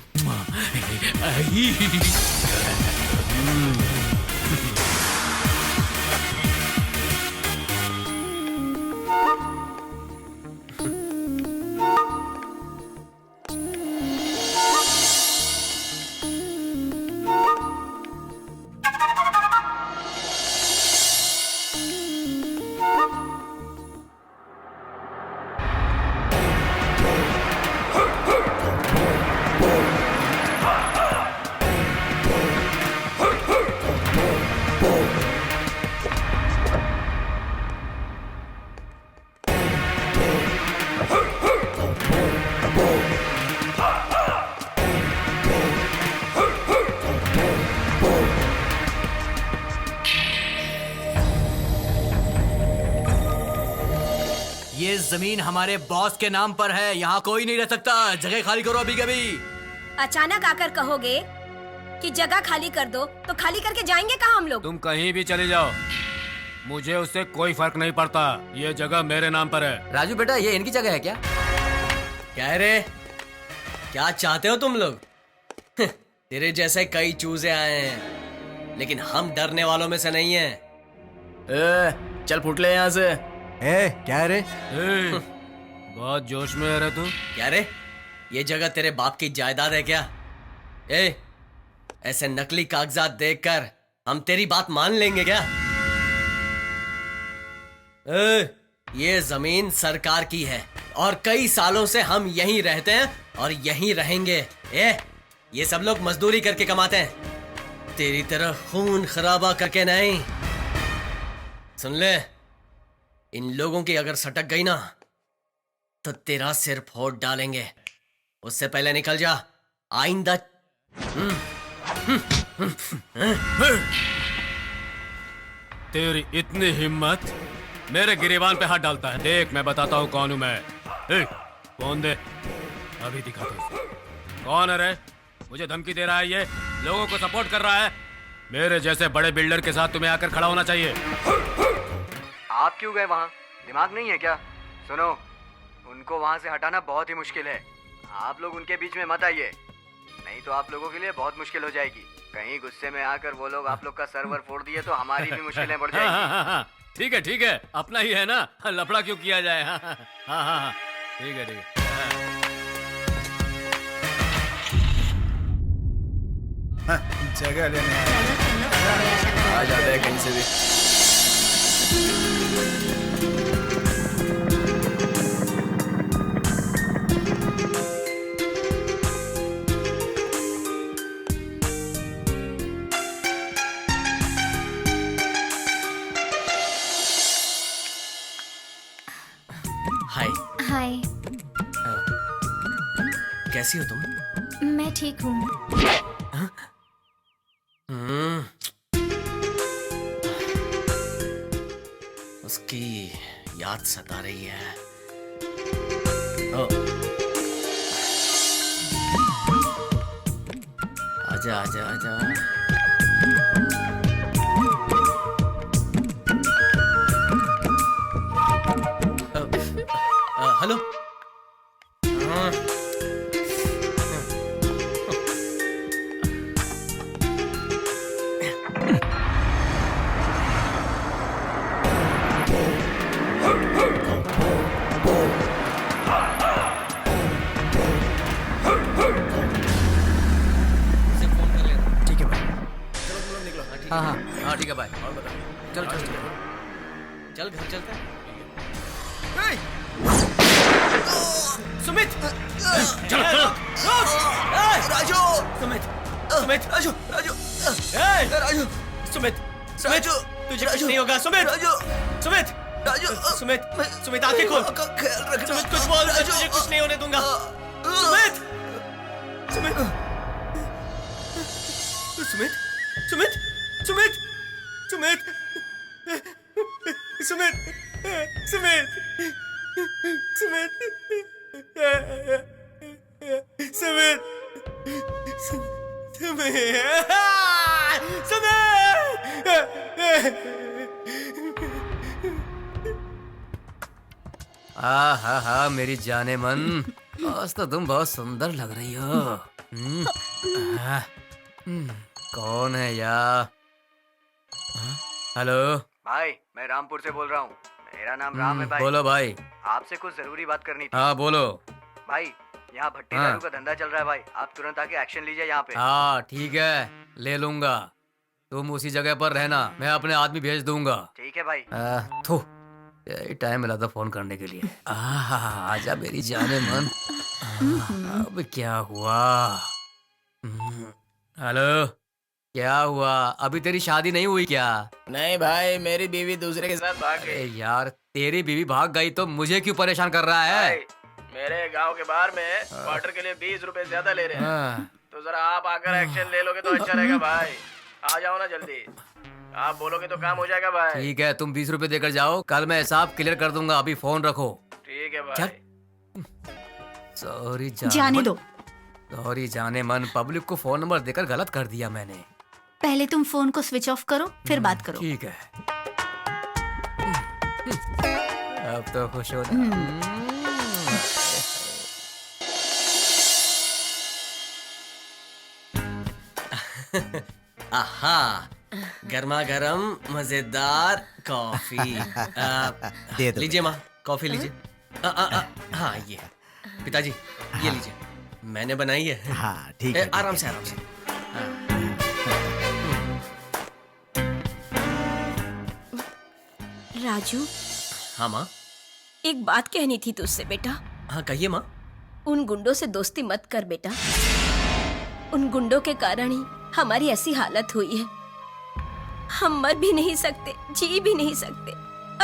ये जमीन हमारे बॉस के नाम पर है, यहाँ कोई नहीं रह सकता। जगह खाली करो अभी कभी। अचानक आकर कहोगे कि जगह खाली कर दो तो खाली करके जाएंगे कहाँ हम लोग? तुम कहीं भी चले जाओ, मुझे उससे कोई फर्क नहीं पड़ता। ये जगह मेरे नाम पर है। राजू बेटा, ये इनकी जगह है क्या? क्या है रे, क्या चाहते हो तुम लोग? तेरे जैसे कई चूजे आए हैं, लेकिन हम डरने वालों में से नहीं हैं। चल फुट ले यहाँ से। क्या है रे? बहुत जोश में है रे तू। क्या रे, ये जगह तेरे बाप की जायदाद है क्या? ऐसे नकली कागजात देखकर हम तेरी बात मान लेंगे क्या? ये जमीन सरकार की है और कई सालों से हम यहीं रहते हैं और यहीं रहेंगे। ये सब लोग मजदूरी करके कमाते हैं, तेरी तरह खून खराबा करके नहीं। सुन ले, इन लोगों की अगर सटक गई ना तो तेरा सिर फोड़ डालेंगे। उससे पहले निकल जा, आइंदा। तेरी इतनी हिम्मत, मेरे गिरेबान पे हाथ डालता है। देख, मैं बताता हूँ कौन हूँ मैं। फोन दे, अभी दिखाता हूँ। कौन है रे? मुझे धमकी दे रहा है, ये लोगों को सपोर्ट कर रहा है। मेरे जैसे बड़े बिल्डर के साथ तुम्हें आकर खड़ा होना चाहिए। आप क्यों गए वहाँ? दिमाग नहीं है क्या? सुनो, उनको वहाँ से हटाना बहुत ही मुश्किल है। आप लोग उनके बीच में मत आइए, नहीं तो आप लोगों के लिए बहुत मुश्किल हो जाएगी। कहीं गुस्से में आकर वो लोग आप लोग का सर्वर फोड़ दिए तो हमारी भी मुश्किलें बढ़ जाएगी। ठीक है, अपना ही है ना, लफड़ा क्यों किया जाए। हाँ, ठीक है। जगह लेने आ जाते हैं कहीं से भी। हाय। हाय। कैसी हो तुम? मैं ठीक हूँ। उसकी याद सता रही है। आजा आजा आजा। हेलो। हाँ ठीक है भाई। और बता। चल घर चलते हैं। सुमित, चलो। राजू। सुमित, राजू। सुमित, तुझे कुछ नहीं होगा। सुमित आंखें खोल। सुमित कुछ बोल, तुझे कुछ नहीं होने दूंगा। हाँ मेरी जाने मन, आज तो तुम बहुत सुंदर लग रही हो। कौन है यार? हेलो भाई, मैं रामपुर से बोल रहा हूँ। मेरा नाम राम है भाई। बोलो भाई। आपसे कुछ जरूरी बात करनी थी। हाँ बोलो भाई, यहाँ भट्टी दारू का धंधा चल रहा है भाई। आप तुरंत आके एक्शन लीजिए यहाँ पे। हाँ ठीक है, ले लूंगा। तुम उसी जगह पर रहना, मैं अपने आदमी भेज दूंगा। ठीक है भाई। थू, यही टाइम मिला था फोन करने के लिए। आजा मेरी जाने मन। अब क्या हुआ? हेलो, क्या हुआ? अभी तेरी शादी नहीं हुई क्या? नहीं भाई, मेरी बीवी दूसरे के साथ भाग गई। यार, तेरी बीवी भाग गई तो मुझे क्यों परेशान कर रहा है? भाई, मेरे गांव के बाहर में क्वार्टर के लिए 20 रुपए ज्यादा ले रहे हैं। तो जरा आप आकर एक्शन ले लोगे तो अच्छा रहेगा भाई। आ जाओ ना जल्दी, आप बोलोगे तो काम हो जाएगा भाई। ठीक है, तुम 20 रुपए देकर जाओ, कल मैं हिसाब क्लियर कर दूंगा। अभी फोन रखो। भाई। सॉरी जाने दो। सॉरी जाने मन, पब्लिक को फोन नंबर देकर गलत कर दिया मैंने। पहले तुम फोन को स्विच ऑफ करो, फिर बात करो। ठीक है। अब तो खुश हो ना। आहा, गर्मा गर्म मजेदार कॉफी। दे दो। लीजिए माँ, कॉफी लीजिए। हाँ ये पिताजी, ये लीजिए, मैंने बनाई है। हाँ ठीक है। आराम से आराम से। राजू, हाँ माँ। एक बात कहनी थी तुझसे बेटा। हाँ कहिए माँ। उन गुंडों से दोस्ती मत कर बेटा। उन गुंडों के कारण ही हमारी ऐसी हालत हुई है। हम मर भी नहीं सकते, जी भी नहीं सकते।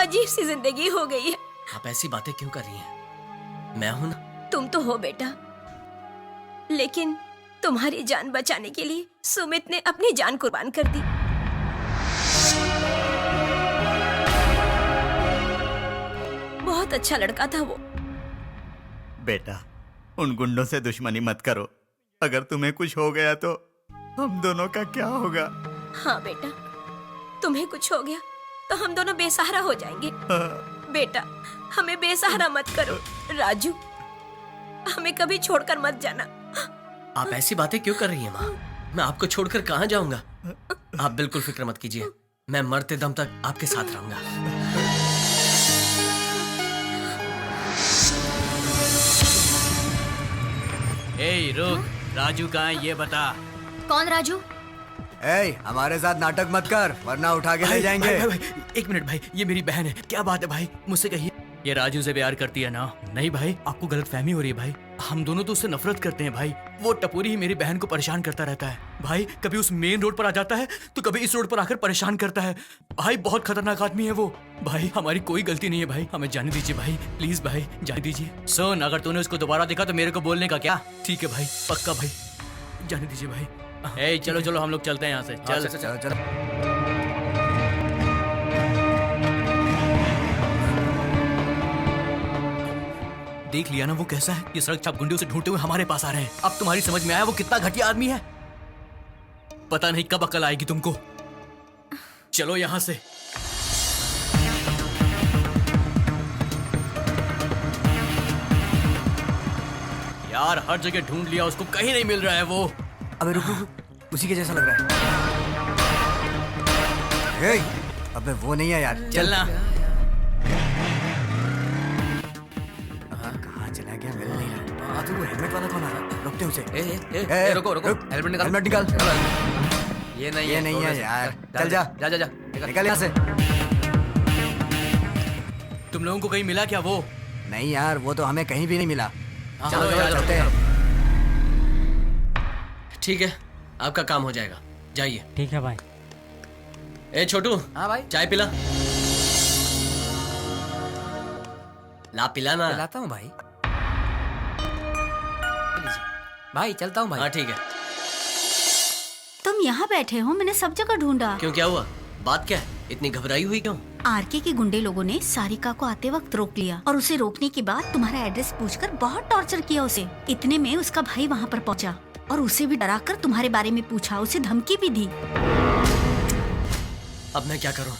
अजीब सी जिंदगी हो गई है। आप ऐसी बातें क्यों कर रही हैं? मैं हूं ना। तुम तो हो बेटा, लेकिन तुम्हारी जान बचाने के लिए सुमित ने अपनी जान कुर्बान कर दी। बहुत अच्छा लड़का था वो। बेटा, उन गुंडों से दुश्मनी मत करो। अगर तुम्हें कुछ हो गया तो हम दोनों का क्या होगा? हाँ बेटा, तुम्हें कुछ हो गया तो हम दोनों बेसहारा हो जाएंगे। बेटा, हमें बेसहारा मत करो। राजू, हमें कभी छोड़कर मत जाना। आप ऐसी बातें क्यों कर रही हैं माँ? मैं आपको छोड़कर कहाँ जाऊंगा? आप बिल्कुल फिक्र मत कीजिए, मैं मरते दम तक आपके साथ रहूंगा। ए रुक, राजू कहाँ है ये बता। कौन राजू? ए, हमारे साथ नाटक मत कर वरना उठा के ले जाएंगे। भाई, एक मिनट भाई, ये मेरी बहन है। क्या बात है भाई, मुझसे कहिए। ये राजू से प्यार करती है ना? नहीं भाई, आपको गलतफहमी हो रही है भाई। हम दोनों तो उससे नफरत करते हैं भाई। वो टपोरी ही मेरी बहन को परेशान करता रहता है भाई। कभी उस मेन रोड पर आ जाता है तो कभी इस रोड पर आकर परेशान करता है भाई। बहुत खतरनाक आदमी है वो भाई। हमारी कोई गलती नहीं है भाई, हमें जाने दीजिए भाई, प्लीज भाई जाने दीजिए। सुन, अगर तूने उसको दोबारा देखा तो मेरे को बोलने का क्या? ठीक है भाई, पक्का भाई, जाने दीजिए भाई। ए चलो चलो, हम लोग चलते हैं यहाँ से। चल चलो चलो। देख लिया ना वो कैसा है? ये सड़क छाप गुंडे उसे ढूंढते हुए हमारे पास आ रहे हैं। अब तुम्हारी समझ में आया वो कितना घटिया आदमी है? पता नहीं कब अकल आएगी तुमको। चलो यहां से। यार हर जगह ढूंढ लिया उसको, कहीं नहीं मिल रहा है वो। अबे रुक रुक रुक, उसी के जैसा लग रहा है। ए, अबे वो नहीं है यार। चलना। कहाँ चला गया? मिल नहीं रहा। तू वो हेलमेट वाला कौन आ रहा? रोकते उसे। रुको रुको, हेलमेट निकाल। हेलमेट निकाल। ये नहीं ये नहीं है यार। चल जा जा जा जा, निकल यहाँ से। तुम लोगों को कहीं मिला क्या वो? नहीं यार, वो तो हमें कहीं भी नहीं मिला। चलो चलते हैं। ठीक है, आपका काम हो जाएगा, जाइए। ठीक है भाई। ए छोटू। हाँ भाई। चाय पिला। ला पिलाना। पिलाता हूँ भाई। भाई चलता हूँ भाई। हाँ ठीक है। तुम यहाँ बैठे हो, मैंने सब जगह ढूंढा। क्यों, क्या हुआ? बात क्या है? इतनी घबराई हुई क्यों? आरके के गुंडे लोगों ने सारिका को आते वक्त रोक लिया और उसे रोकने के बाद तुम्हारा एड्रेस पूछकर बहुत टॉर्चर किया उसे। इतने में उसका भाई वहाँ पर पहुँचा और उसे भी डराकर तुम्हारे बारे में पूछा, उसे धमकी भी दी। अब मैं क्या करूं?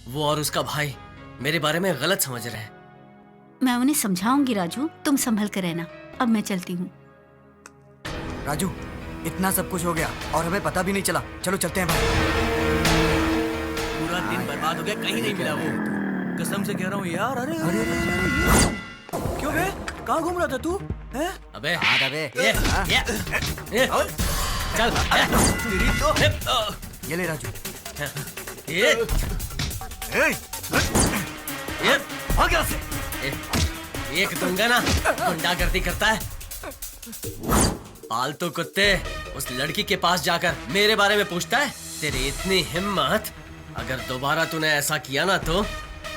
वो और उसका भाई मेरे बारे में गलत समझ रहे हैं। मैं उन्हें समझाऊंगी राजू, तुम संभल कर रहना। अब मैं चलती हूँ। राजू, इतना सब कुछ हो गया और हमें पता भी नहीं चला। चलो चलते हैं भाई। पूरा दिन बर्बाद हो गया, कहीं नहीं मिला वो। कसम से कह रहा हूँ यार। अरे अरे क्यों बे? कहाँ घूम रहा था तू? अबे ये चल। ये ले राजू। एक दूंगा ना, गुंडागर्दी करता है। पालतू कुत्ते, उस लड़की के पास जाकर मेरे बारे में पूछता है? तेरी इतनी हिम्मत, अगर दोबारा तूने ऐसा किया ना तो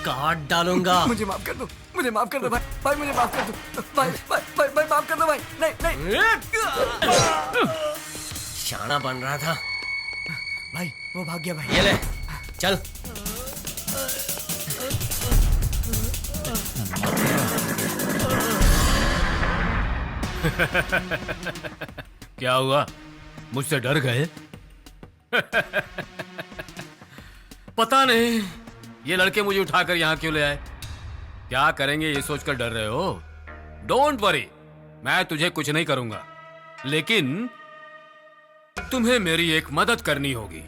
काट डालूंगा। मुझे माफ कर दो, मुझे माफ कर दो भाई। भाई मुझे माफ कर दो भाई। भाई भाई माफ कर दो भाई। नहीं नहीं। शाना बन रहा था भाई, वो भाग गया भाई। ये ले, चल। क्या हुआ, मुझसे डर गए? पता नहीं ये लड़के मुझे उठाकर यहाँ क्यों ले आए। क्या करेंगे ये सोचकर डर रहे हो? डोंट वरी, मैं तुझे कुछ नहीं करूंगा, लेकिन तुम्हें मेरी एक मदद करनी होगी।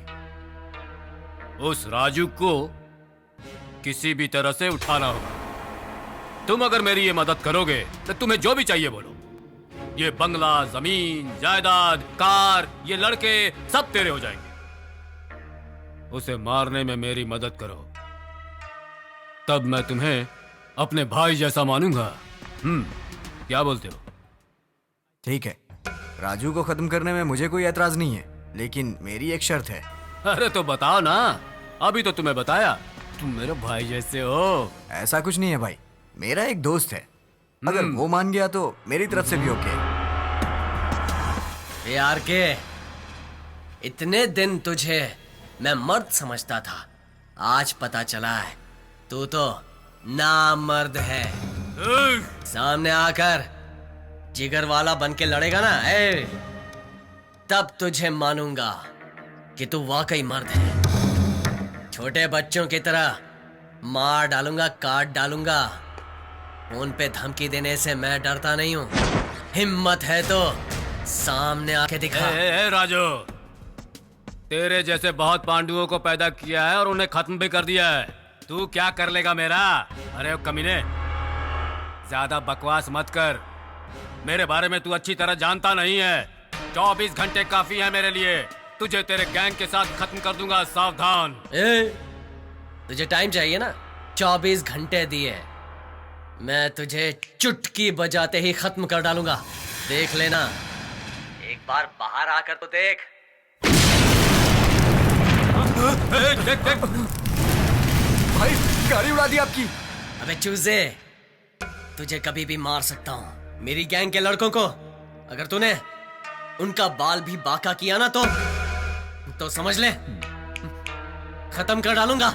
उस राजू को किसी भी तरह से उठाना होगा। तुम अगर मेरी ये मदद करोगे तो तुम्हें जो भी चाहिए बोलो, ये बंगला, जमीन, जायदाद, कार, ये लड़के सब तेरे हो जाएंगे। उसे मारने में मेरी मदद करो, तब मैं तुम्हें अपने भाई जैसा मानूंगा। क्या बोलते हो? ठीक है, राजू को खत्म करने में मुझे कोई एतराज नहीं है, लेकिन मेरी एक शर्त है। अरे तो बताओ ना, अभी तो तुम्हें बताया, तुम मेरे भाई जैसे हो। ऐसा कुछ नहीं है भाई, मेरा एक दोस्त है, अगर वो मान गया तो मेरी तरफ से भी ओके। यार के इतने दिन तुझे मैं मर्द समझता था, आज पता चला है तू तो नामर्द है। सामने आकर जिगर वाला बन के लड़ेगा ना, तब तुझे मानूंगा कि तू वाकई मर्द है। छोटे बच्चों की तरह मार डालूंगा, काट डालूंगा। फोन पे धमकी देने से मैं डरता नहीं हूँ। हिम्मत है तो सामने आके दिखा। राजू, तेरे जैसे बहुत पांडुओं को पैदा किया है और उन्हें खत्म भी कर दिया है। तू क्या कर लेगा मेरा? अरे कमीने, ज्यादा बकवास मत कर। मेरे बारे में तू अच्छी तरह जानता नहीं है। 24 घंटे काफी है मेरे लिए। तुझे तेरे गैंग के साथ खत्म कर दूंगा, सावधान। तुझे टाइम चाहिए ना? 24 घंटे दिए, मैं तुझे चुटकी बजाते ही खत्म कर डालूंगा। देख लेना, एक बार बाहर आकर तो देख। देख देख भाई, गाड़ी उड़ा दी आपकी। अबे चूजे, तुझे कभी भी मार सकता हूँ। मेरी गैंग के लड़कों को अगर तूने उनका बाल भी बाका किया ना तो समझ ले खत्म कर डालूंगा।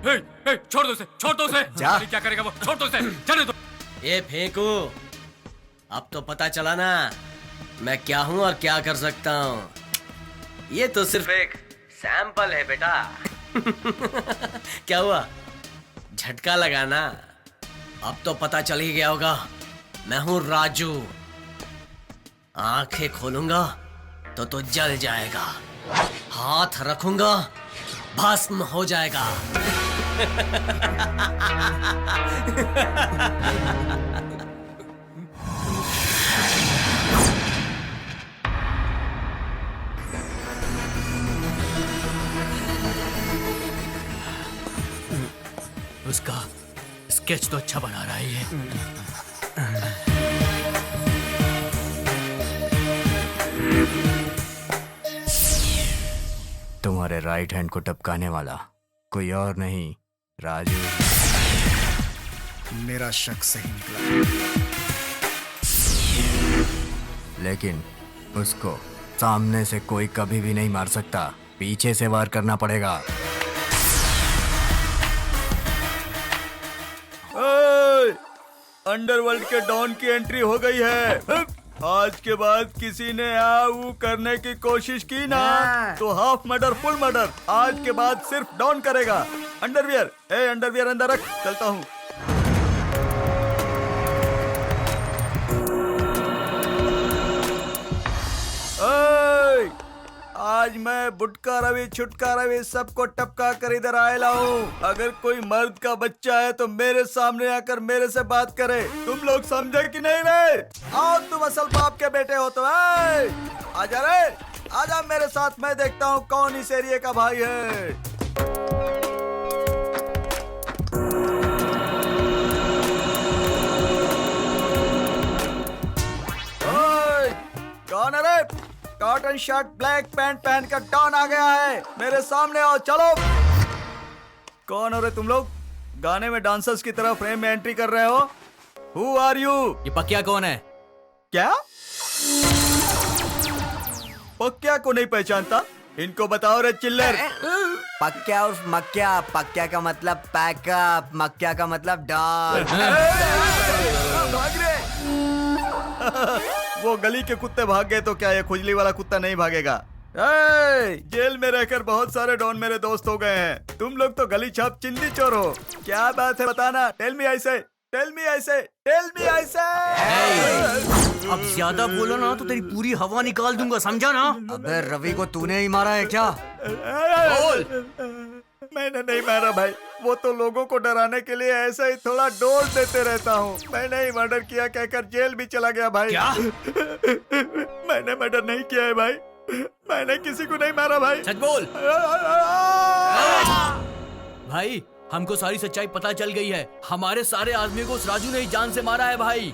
छोड़ दो उसे, छोड़ दो उसे। क्या करेगा वो? छोड़ दो उसे, चले दो। ये फेंकू, अब तो पता चला ना मैं क्या हूं और क्या कर सकता हूं। ये तो सिर्फ एक सैंपल है बेटा। क्या हुआ, झटका लगा ना? अब तो पता चल ही गया होगा, मैं हूं राजू। आंखें खोलूंगा तो जल जाएगा, हाथ रखूंगा भस्म हो जाएगा। उसका स्केच तो अच्छा बना रहा है ये। तुम्हारे राइट हैंड को टपकाने वाला कोई और नहीं, राजू। मेरा शक सही निकला, लेकिन उसको सामने से कोई कभी भी नहीं मार सकता, पीछे से वार करना पड़ेगा। अंडरवर्ल्ड के डॉन की एंट्री हो गई है। आज के बाद किसी ने वो करने की कोशिश की ना तो हाफ मर्डर फुल मर्डर। आज के बाद सिर्फ डॉन करेगा। अंडरवियर, अंडरवियर अंदर रख, चलता हूँ। आज मैं बुटका रवि छुटका रवि सबको टपका कर इधर आया हूँ। अगर कोई मर्द का बच्चा है तो मेरे सामने आकर मेरे से बात करे। तुम लोग समझे कि नहीं रे? आओ, तुम असल बाप के बेटे हो तो आजा रे, आजा मेरे साथ। मैं देखता हूँ कौन इस एरिया का भाई है। कौन है रे? कॉटन शर्ट ब्लैक पैंट पहन कर डॉन आ गया है। मेरे सामने आओ, चलो। कौन हो रे तुम लोग? गाने में डांसर्स की तरह फ्रेम में एंट्री कर रहे हो। Who are you? ये पक्या कौन है? क्या पक्या को नहीं पहचानता? इनको बताओ रे चिल्लर। पक्या उर्फ मक्या। पक्या का मतलब पैकअप, मक्या का मतलब डॉन। भाग रे। वो गली के कुत्ते भाग गए तो क्या ये खुजली वाला कुत्ता नहीं भागेगा? जेल में रहकर बहुत सारे डॉन मेरे दोस्त हो गए हैं। तुम लोग तो गली छाप चिंदी चोर हो। क्या बात है बताना। टेल मी ऐसे, टेल मी ऐसे, टेल मी ऐसे। अब ज्यादा बोलो ना तो तेरी पूरी हवा निकाल दूंगा, समझा ना? अबे रवि को तूने ही मारा है क्या? बोल। मैंने नहीं मारा भाई, वो तो लोगों को डराने के लिए ऐसा ही थोड़ा डोज देते रहता हूँ। मैंने ही मर्डर किया कहकर जेल भी चला गया भाई। क्या? मैंने मर्डर नहीं किया है भाई, मैंने किसी को नहीं मारा भाई। सच बोल। भाई हमको सारी सच्चाई पता चल गई है। हमारे सारे आदमी को उस राजू ने ही जान से मारा है भाई।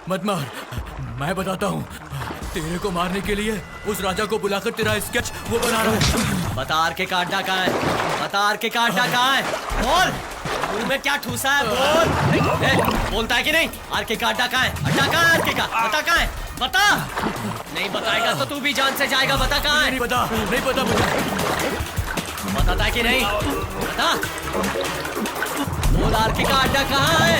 मत मार, मैं बताता हूँ। तेरे को मारने के लिए उस राजा को बुलाकर तेरा स्केच वो बना रहा है। बता आर के कांटा कहाँ है? बता आर के कांटा कहाँ है? बोल। मुंह में क्या ठूसा है? बोल। बोलता है कि नहीं? आर के कांटा कहाँ है? अड्डा कहाँ है आर के का? बता कहाँ है? बता। नहीं बताएगा तो तू भी जान से जाएगा। बता कहाँ है? नहीं पता मुझे। बताता है कि नहीं? बता। बोल आर के का अड्डा कहाँ है?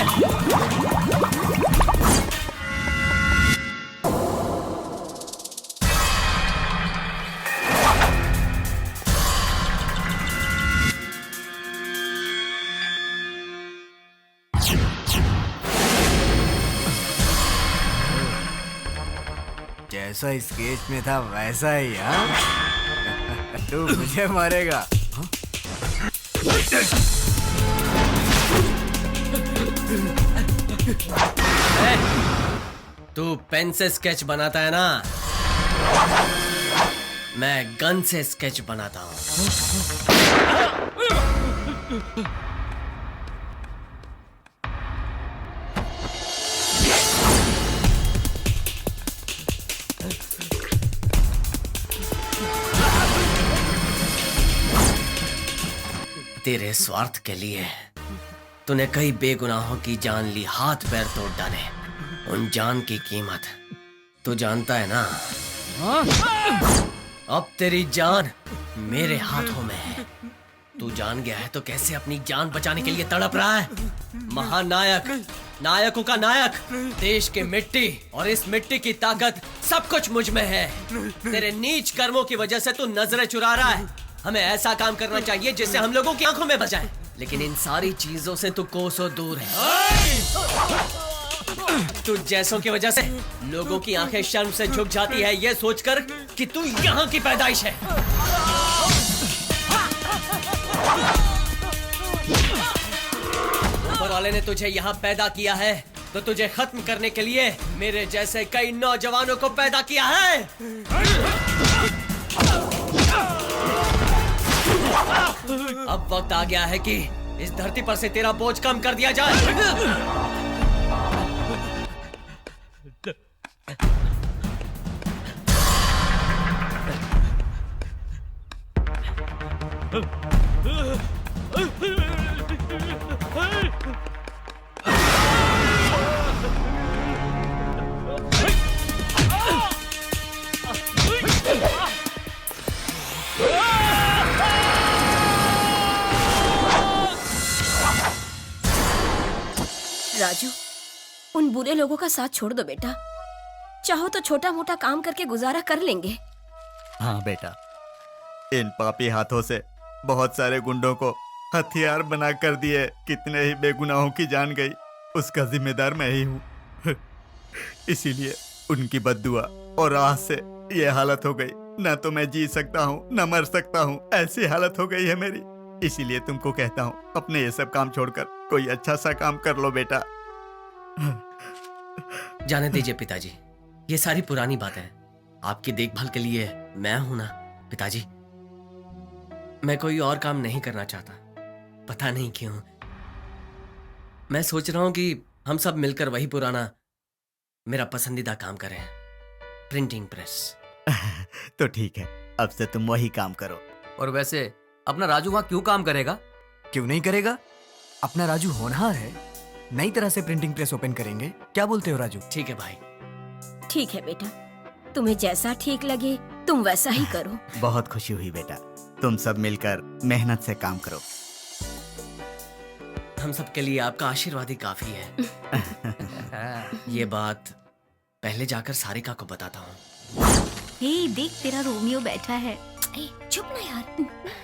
जैसा स्केच में था वैसा ही। हाँ तू मुझे मारेगा? तू पेन से स्केच बनाता है ना, मैं गन से स्केच बनाता हूँ। तेरे स्वार्थ के लिए तूने कई बेगुनाहों की जान ली, हाथ पैर तोड़ डाले। उन जान की कीमत तू जानता है ना? अब तेरी जान मेरे हाथों में है। तू जान गया है तो कैसे अपनी जान बचाने के लिए तड़प रहा है? महानायक, नायकों का नायक, देश की मिट्टी और इस मिट्टी की ताकत सब कुछ मुझ में है। तेरे नीच कर्मों की वजह से तू नजरें चुरा रहा है। हमें ऐसा काम करना चाहिए जिससे हम लोगों की आंखों में बचाए, लेकिन इन सारी चीजों से तू कोसों दूर है। तू जैसों की वजह से लोगों की आंखें शर्म से झुक जाती है ये सोचकर कि तू यहाँ की पैदाइश है। ऊपर वाले ने तुझे यहाँ पैदा किया है तो तुझे खत्म करने के लिए मेरे जैसे कई नौजवानों को पैदा किया है। अब वक्त आ गया है कि इस धरती पर से तेरा बोझ कम कर दिया जाए। राजू, उन बुरे लोगों का साथ छोड़ दो बेटा। चाहो तो छोटा मोटा काम करके गुजारा कर लेंगे। हाँ बेटा, इन पापी हाथों से बहुत सारे गुंडों को हथियार बना कर दिए। कितने ही बेगुनाहों की जान गई, उसका जिम्मेदार मैं ही हूँ। इसीलिए उनकी बद्दुआ और आस से ये हालत हो गई। ना तो मैं जी सकता हूँ ना मर सकता हूँ, ऐसी हालत हो गई है मेरी। इसीलिए तुमको कहता हूँ अपने ये सब काम छोड़कर कोई अच्छा सा काम कर लो बेटा। जाने दीजिए पिताजी, ये सारी पुरानी बातें हैं। आपकी देखभाल के लिए मैं हूं ना पिताजी। मैं कोई और काम नहीं करना चाहता, पता नहीं क्यों। मैं सोच रहा हूं कि हम सब मिलकर वही पुराना मेरा पसंदीदा काम करें, प्रिंटिंग प्रेस। तो ठीक है, अब से तुम वही काम करो। और वैसे अपना राजू वहाँ क्यों काम करेगा? क्यों नहीं करेगा? अपना राजू होनहार है, नई तरह से प्रिंटिंग प्रेस ओपन करेंगे। क्या बोलते हो राजू? ठीक है भाई। ठीक है बेटा, तुम्हें जैसा ठीक लगे तुम वैसा ही करो। बहुत खुशी हुई बेटा, तुम सब मिलकर मेहनत से काम करो। हम सब के लिए आपका आशीर्वाद ही काफी है। ये बात पहले जाकर सारिका को बताता हूँ। हे देख, तेरा रोमियो बैठा है। ए, चुप ना यार,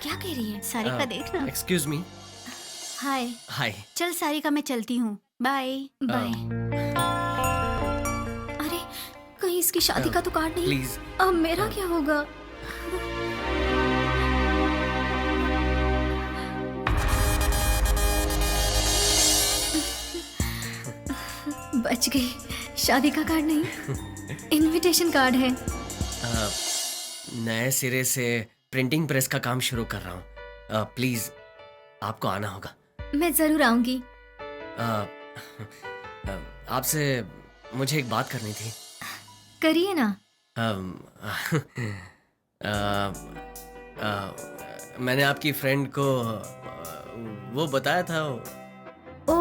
क्या कह रही है? सारिका देखना। Excuse me. हाय। हाय। चल सारिका, मैं चलती हूँ। Bye bye. अरे कहीं इसकी शादी का तो कार्ड नहीं? प्लीज। अब मेरा क्या होगा? बच गई। शादी का कार्ड नहीं, इनविटेशन कार्ड है। नए सिरे से प्रिंटिंग प्रेस का काम शुरू कर रहा हूँ। प्लीज आपको आना होगा। मैं जरूर आऊंगी। आपसे मुझे एक बात करनी थी। करिए ना। मैंने आपकी फ्रेंड को वो बताया था। ओ,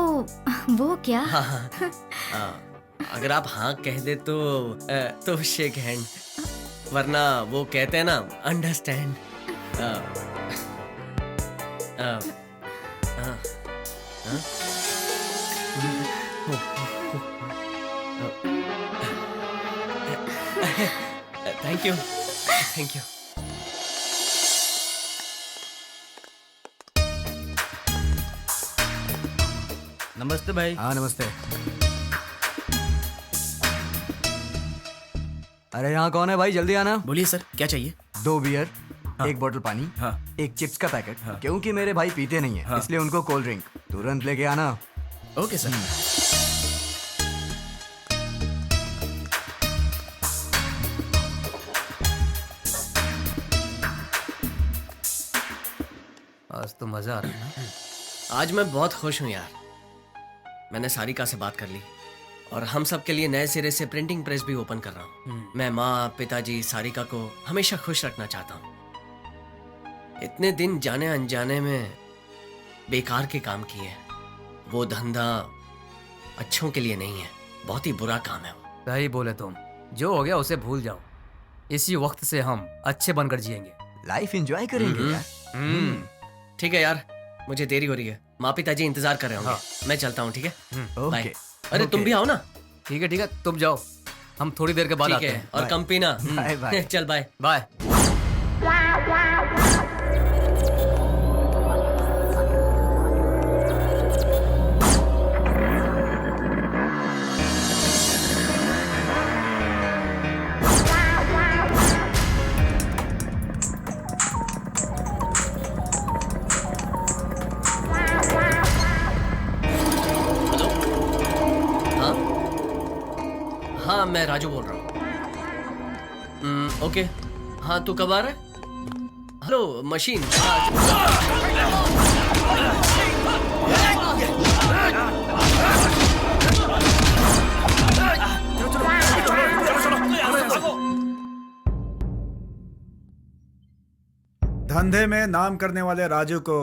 वो क्या? हाँ, अगर आप हाँ कह दे तो शेक हैंड, वरना वो कहते हैं ना understand. Thank you, thank you. नमस्ते भाई। हाँ नमस्ते। अरे यहाँ कौन है भाई? जल्दी आना। बोलिए सर, क्या चाहिए? 2 बियर, 1 बोतल पानी, 1 चिप्स का पैकेट। क्योंकि मेरे भाई पीते नहीं है, इसलिए उनको कोल्ड ड्रिंक तुरंत लेके आना। Okay sir. आज तो मजा आ रहा है ना। आज मैं बहुत खुश हूँ यार। मैंने सारिका से बात कर ली और हम सब के लिए नए सिरे से प्रिंटिंग प्रेस भी ओपन कर रहा हूँ। मैं माँ, पिताजी, सारिका को हमेशा खुश रखना चाहता हूँ। इतने दिन जाने अनजाने में बेकार के काम किए। वो धंधा अच्छों के लिए नहीं है, बहुत ही बुरा काम है वो। सही बोले तुम। जो हो गया उसे भूल जाओ। इसी वक्त से हम अच्छे बनकर जिएंगे, लाइफ एंजॉय करेंगे यार। ठीक है यार, मुझे देरी हो रही है। माँ पिताजी इंतजार कर रहे होंगे। मैं चलता हूँ, ठीक है? बाय। अरे तुम भी आओ ना। ठीक है, तुम जाओ, हम थोड़ी देर के बाद आते हैं। और कम पीना। Bye bye. चल बाय बाय। हाँ, मैं राजू बोल रहा हूँ। ओके। हाँ, तू कब आ रहा है? Hello machine. धंधे में नाम करने वाले राजू को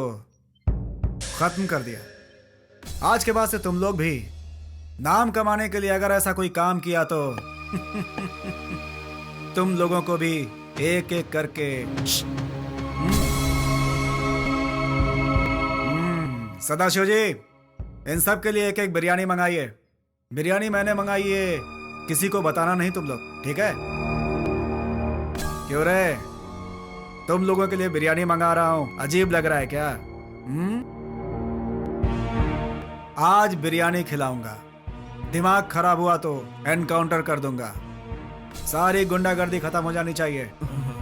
खत्म कर दिया। आज के बाद से तुम लोग भी नाम कमाने के लिए अगर ऐसा कोई काम किया तो तुम लोगों को भी एक एक करके सदाशिव जी, इन सब के लिए एक एक बिरयानी मंगाइए। बिरयानी मैंने मंगाई है, किसी को बताना नहीं तुम लोग, ठीक है? क्यों रे, तुम लोगों के लिए बिरयानी मंगा रहा हूं, अजीब लग रहा है क्या? आज बिरयानी खिलाऊंगा, दिमाग खराब हुआ तो एनकाउंटर कर दूंगा। सारी गुंडागर्दी खत्म हो जानी चाहिए।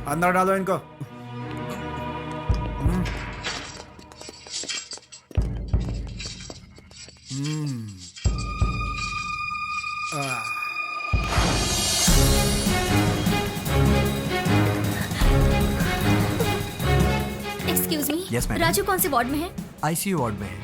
अंदर डालो इनको। Excuse me. Yes, ma'am. Raju कौन से वार्ड में है? आईसीयू वार्ड में है।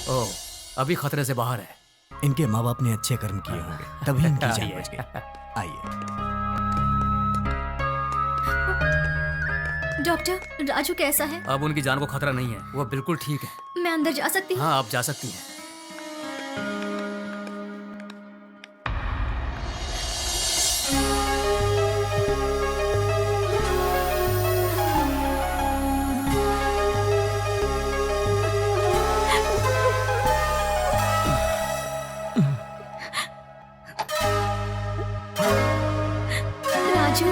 ओह, अभी खतरे से बाहर है। इनके माँ बाप ने अच्छे कर्म किए होंगे, तभी इनकी जान बच गई। आइए। डॉक्टर, राजू कैसा है? अब उनकी जान को खतरा नहीं है, वो बिल्कुल ठीक है। मैं अंदर जा सकती हूँ? हाँ, आप जा सकती हैं। राजू,